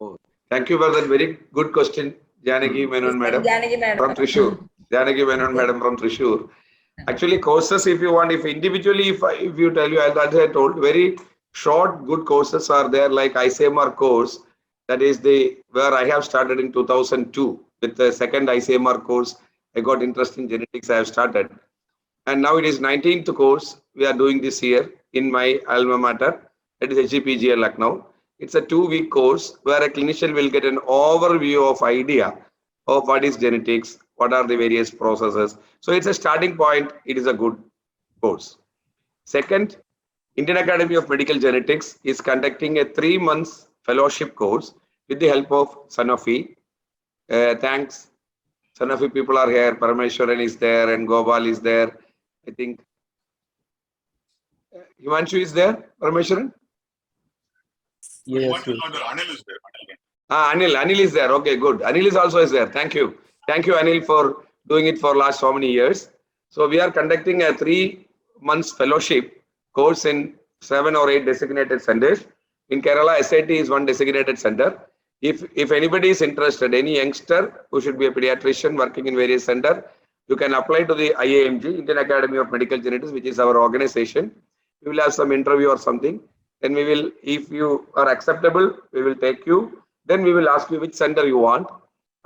Oh, thank you for that very good question, Janaki Menon madam Janaki madam from Thrissur. Janaki Menon madam from Thrissur. Actually, courses, if you want, if individually, if you tell you, as I told, very short, good courses are there, like ICMR course. That is where I have started in 2002 with the second ICMR course. I got interest in genetics. I have started, and now it is 19th course we are doing this year in my alma mater. It is HGPGL Lucknow. It's a 2-week course where a clinician will get an overview of idea of what is genetics, what are the various processes. So it's a starting point. It is a good course. Second, Indian Academy of Medical Genetics is conducting a 3-month fellowship course with the help of Sanofi. Thanks. Sanofi people are here. Parameshwaran is there and Gopal is there. I think Himanshu is there. Parameshwaran? Yes. Anil is there. Anil is there. Okay, good. Anil is also there. Thank you. Thank you, Anil, for doing it for last so many years. So we are conducting a 3 months fellowship course in 7 or 8 designated centers. In Kerala, SIT is one designated center. If anybody is interested, any youngster who should be a pediatrician working in various centers, you can apply to the IAMG, Indian Academy of Medical Genetics, which is our organization. We will have some interview or something. Then we will, if you are acceptable, we will take you. Then we will ask you which center you want.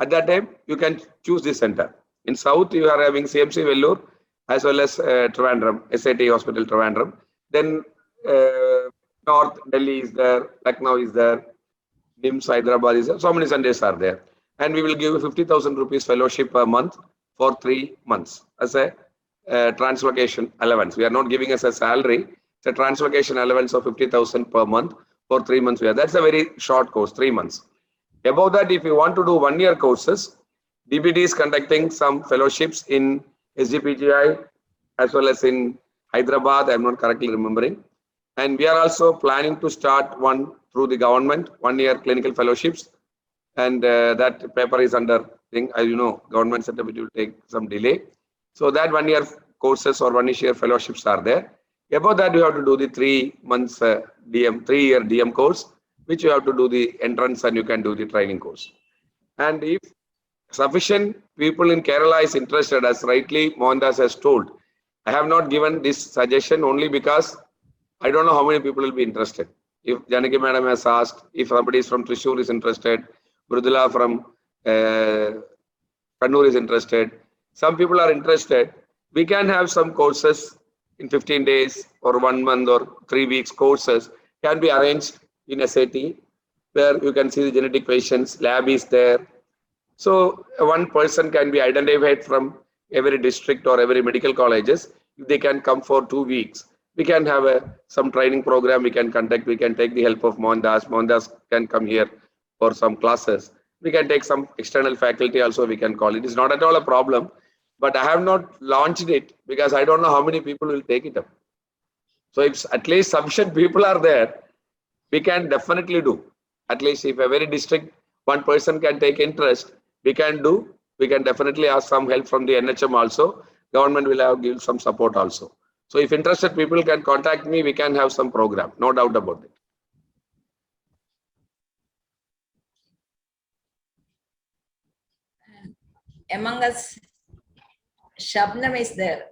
At that time, you can choose this center. In South, you are having CMC Vellore as well as Trivandrum, SIT Hospital Trivandrum. Then North Delhi is there, Lucknow is there, NIMS Hyderabad is there. So many centers are there. And we will give you 50,000 rupees fellowship per month for 3 months as a translocation allowance. We are not giving us a salary. It's a translocation allowance of 50,000 per month for 3 months. That's a very short course, 3 months. Above that, if you want to do 1-year courses, DBT is conducting some fellowships in SGPGI as well as in Hyderabad. I'm not correctly remembering. And we are also planning to start one through the government, 1-year clinical fellowships. And that paper is under thing, as you know, government setup, it will take some delay. So that 1-year courses or 1-year fellowships are there. Above that, you have to do the 3 months DM, 3-year DM course, which you have to do the entrance and you can do the training course. And if sufficient people in Kerala is interested, as rightly Mohandas has told, I have not given this suggestion only because I don't know how many people will be interested. If Janaki Madam has asked, if somebody is from Thrissur is interested, Mridula from Kannur is interested, some people are interested, we can have some courses in 15 days or 1 month or 3 weeks courses can be arranged in SIT where you can see the genetic patients, lab is there. So one person can be identified from every district or every medical colleges. If they can come for 2 weeks, we can have some training program we can conduct. We can take the help of Mohandas. Mohandas can come here for some classes. We can take some external faculty also, we can call it. It's not at all a problem, but I have not launched it because I don't know how many people will take it up. So if at least sufficient people are there, we can definitely do. At least if every district, one person can take interest, we can do. We can definitely ask some help from the NHM also. Government will have give some support also. So if interested people can contact me, we can have some program, no doubt about it. Among us, Shabnam is there,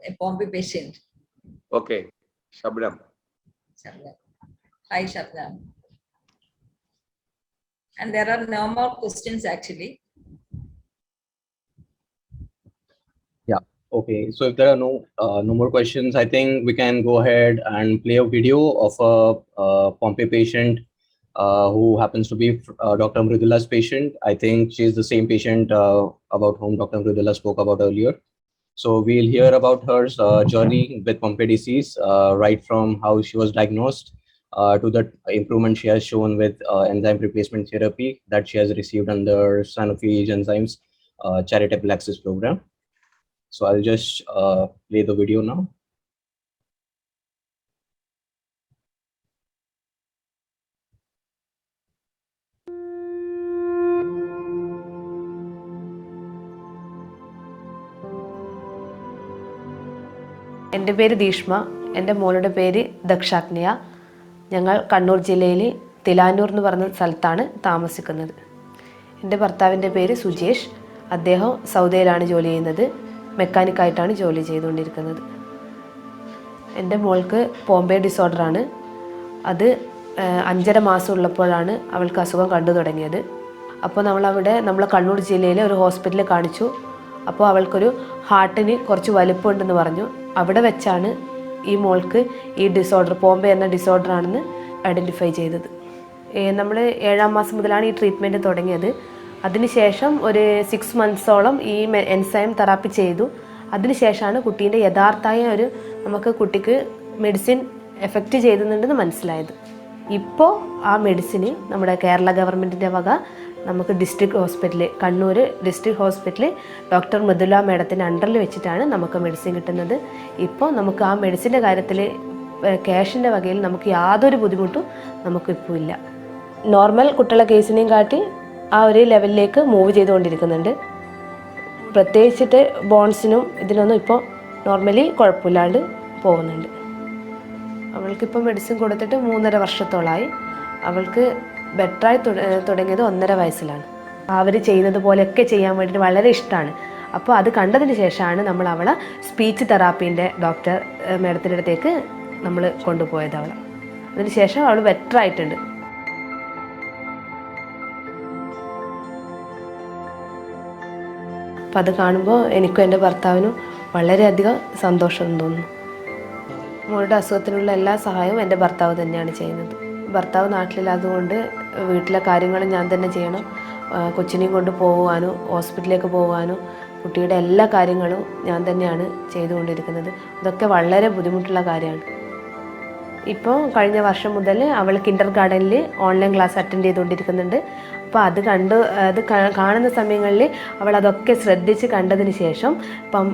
a Pompe patient. Okay, Shabnam. Shabnam. Hi, Shabnam. And there are no more questions actually. Yeah. Okay. So if there are no more questions, I think we can go ahead and play a video of a Pompe patient who happens to be Dr. Mridula's patient. I think she's the same patient about whom Dr. Mridula spoke about earlier. So we'll hear about her journey with Pompe disease, right from how she was diagnosed to the improvement she has shown with enzyme replacement therapy that she has received under Sanofi Genzyme's charitable access program. So I'll just play the video now. എൻ്റെ പേര് ദീഷ്മ, എൻ്റെ മോളുടെ പേര് ദക്ഷാഗ്നിയ. ഞങ്ങൾ കണ്ണൂർ ജില്ലയിൽ തിലാനൂർ എന്ന് പറഞ്ഞ സ്ഥലത്താണ് താമസിക്കുന്നത്. എൻ്റെ ഭർത്താവിൻ്റെ പേര് സുജേഷ്. അദ്ദേഹം സൗദിയിലാണ് ജോലി ചെയ്യുന്നത്. മെക്കാനിക്കായിട്ടാണ് ജോലി ചെയ്തുകൊണ്ടിരിക്കുന്നത്. എൻ്റെ മോൾക്ക് പോംബെ ഡിസോർഡറാണ്. അത് 5.5 മാസം ഉള്ളപ്പോഴാണ് അവൾക്ക് അസുഖം കണ്ടു തുടങ്ങിയത്. അപ്പോൾ നമ്മൾ കണ്ണൂർ ജില്ലയിലെ ഒരു ഹോസ്പിറ്റലിൽ കാണിച്ചു. അപ്പോൾ അവൾക്കൊരു ഹാർട്ടിന് കുറച്ച് വലിപ്പമുണ്ടെന്ന് പറഞ്ഞു. അവിടെ വെച്ചാണ് ഈ മോൾക്ക് ഈ ഡിസോർഡർ പോംബെ എന്ന ഡിസോർഡർ ആണെന്ന് ഐഡൻറ്റിഫൈ ചെയ്തത്. നമ്മൾ 7-ാം മാസം മുതലാണ് ഈ ട്രീറ്റ്മെൻറ്റ് തുടങ്ങിയത്. അതിനുശേഷം ഒരു 6 മന്ത്സോളം ഈ എൻസൈം തെറാപ്പി ചെയ്തു. അതിനുശേഷമാണ് കുട്ടീൻ്റെ യഥാർത്ഥമായ നമുക്ക് കുട്ടിക്ക് മെഡിസിൻ എഫക്റ്റ് ചെയ്യുന്നുണ്ടെന്ന് മനസ്സിലായത്. ഇപ്പോൾ ആ മെഡിസിന് നമ്മുടെ കേരള ഗവൺമെൻറ്റിൻ്റെ വക നമുക്ക് district hospital Kannur district hospital doctor Mridula മേഡത്തിൻ്റെ അണ്ടറിൽ വെച്ചിട്ടാണ് നമുക്ക് മെഡിസിൻ കിട്ടുന്നത്. ഇപ്പോൾ നമുക്ക് ആ മെഡിസിൻ്റെ കാര്യത്തിൽ ക്യാഷിൻ്റെ വകയിൽ നമുക്ക് യാതൊരു ബുദ്ധിമുട്ടും നമുക്കിപ്പോൾ ഇല്ല. നോർമൽ കുട്ടികളുടെ കേസിനെയും കാട്ടി ആ ഒരു ലെവലിലേക്ക് മൂവ് ചെയ്തുകൊണ്ടിരിക്കുന്നുണ്ട്. പ്രത്യേകിച്ചിട്ട് ബോൺസിനും ഇതിനൊന്നും ഇപ്പോൾ നോർമലി കുഴപ്പമില്ലാണ്ട് പോകുന്നുണ്ട്. അവൾക്കിപ്പോൾ മെഡിസിൻ കൊടുത്തിട്ട് 3.5 വർഷത്തോളമായി. അവൾക്ക് ബെറ്ററായി തുടങ്ങിയത് 1.5 വയസ്സിലാണ്. അവർ ചെയ്യുന്നത് പോലെയൊക്കെ ചെയ്യാൻ വേണ്ടിയിട്ട് വളരെ ഇഷ്ടമാണ്. അപ്പോൾ അത് കണ്ടതിന് ശേഷമാണ് നമ്മൾ അവളെ സ്പീച്ച് തെറാപ്പീൻ്റെ ഡോക്ടർ മേഡത്തിൻ്റെ അടുത്തേക്ക് നമ്മൾ കൊണ്ടുപോയത്. അതിന് ശേഷം അവൾ ബെറ്ററായിട്ടുണ്ട്. അപ്പം അത് കാണുമ്പോൾ എനിക്കും എൻ്റെ ഭർത്താവിനും വളരെയധികം സന്തോഷം തോന്നുന്നു. മോളുടെ അസുഖത്തിനുള്ള എല്ലാ സഹായവും എൻ്റെ ഭർത്താവ് തന്നെയാണ് ചെയ്യുന്നത്. ഭർത്താവ് നാട്ടിലില്ലാത്തതുകൊണ്ട് വീട്ടിലെ കാര്യങ്ങൾ ഞാൻ തന്നെ ചെയ്യണം. കൊച്ചിനെയും കൊണ്ട് പോകുവാനും ഹോസ്പിറ്റലിലേക്ക് പോകുവാനും കുട്ടിയുടെ എല്ലാ കാര്യങ്ങളും ഞാൻ തന്നെയാണ് ചെയ്തുകൊണ്ടിരിക്കുന്നത്. അതൊക്കെ വളരെ ബുദ്ധിമുട്ടുള്ള കാര്യമാണ്. ഇപ്പോൾ കഴിഞ്ഞ വർഷം മുതൽ അവൾ കിൻഡർ ഗാർഡനിൽ ഓൺലൈൻ ക്ലാസ് അറ്റൻഡ് ചെയ്തുകൊണ്ടിരിക്കുന്നുണ്ട്. അപ്പോൾ അത് കാണുന്ന സമയങ്ങളിൽ അവൾ അതൊക്കെ ശ്രദ്ധിച്ച് കണ്ടതിന് ശേഷം ഇപ്പം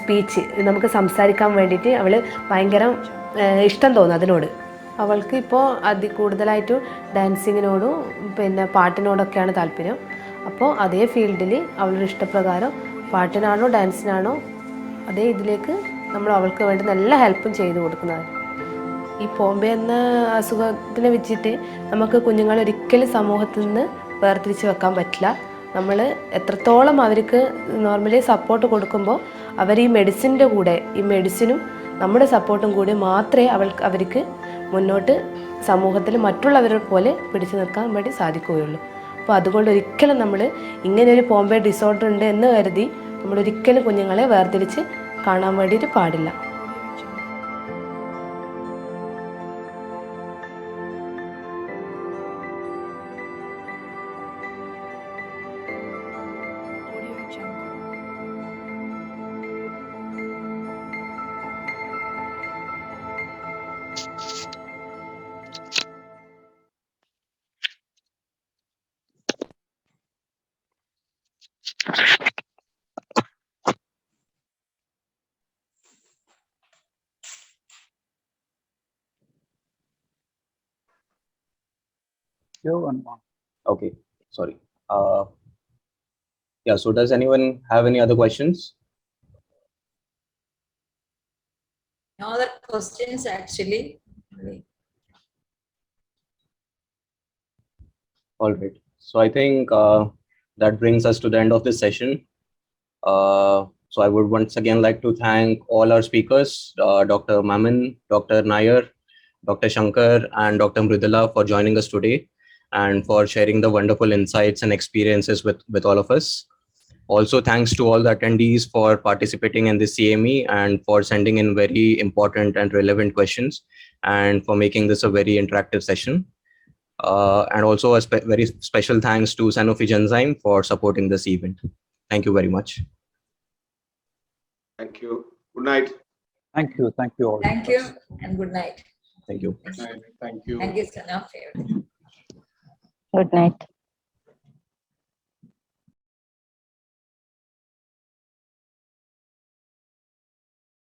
സ്പീച്ച് നമുക്ക് സംസാരിക്കാൻ വേണ്ടിയിട്ട് അവൾ ഭയങ്കര ഇഷ്ടം തോന്നും അതിനോട്. അവൾക്ക് ഇപ്പോൾ കൂടുതലായിട്ടും ഡാൻസിങ്ങിനോടും പിന്നെ പാട്ടിനോടൊക്കെയാണ് താല്പര്യം. അപ്പോൾ അതേ ഫീൽഡിൽ അവളുടെ ഇഷ്ടപ്രകാരം പാട്ടിനാണോ ഡാൻസിനാണോ അതേ ഇതിലേക്ക് നമ്മൾ അവൾക്ക് വേണ്ടുന്ന എല്ലാ ഹെൽപ്പും ചെയ്തു കൊടുക്കുന്നതാണ്. ഈ പോംബെ എന്ന അസുഖത്തിനെ വെച്ചിട്ട് നമുക്ക് കുഞ്ഞുങ്ങളെ ഒരിക്കലും സമൂഹത്തിൽ നിന്ന് വേർതിരിച്ച് വെക്കാൻ പറ്റില്ല. നമ്മൾ എത്രത്തോളം അവർക്ക് നോർമലി സപ്പോർട്ട് കൊടുക്കുമ്പോൾ അവർ ഈ മെഡിസിൻ്റെ കൂടെ ഈ മെഡിസിനും നമ്മുടെ സപ്പോർട്ടും കൂടി മാത്രമേ അവർക്ക് മുന്നോട്ട് സമൂഹത്തിൽ മറ്റുള്ളവരെ പോലെ പിടിച്ചു നിൽക്കാൻ വേണ്ടി സാധിക്കുകയുള്ളൂ. അപ്പോൾ അതുകൊണ്ട് ഒരിക്കലും നമ്മൾ ഇങ്ങനെയൊരു പോംബെ ഡിസോർഡർ ഉണ്ട് എന്ന് കരുതി നമ്മളൊരിക്കലും കുഞ്ഞുങ്ങളെ വേർതിരിച്ച് കാണാൻ വേണ്ടിയിട്ട് പാടില്ല. Okay, sorry. Yeah, so does anyone have any other questions? No other questions actually. All right. So I think that brings us to the end of this session. So I would once again like to thank all our speakers, Dr. Mammen, Dr. Nair, Dr. Shankar, and Dr. Mridula for joining us today. and for sharing the wonderful insights and experiences with all of us. Also, thanks to all the attendees for participating in the CME and for sending in very important and relevant questions, and for making this a very interactive session. And also a very special thanks to Sanofi Genzyme for supporting this event. Thank you very much. Thank you. Good night. Thank you. Thank you all. Thank you and good night. Thank you. Thank you. Thank you, Sanofi. Good night.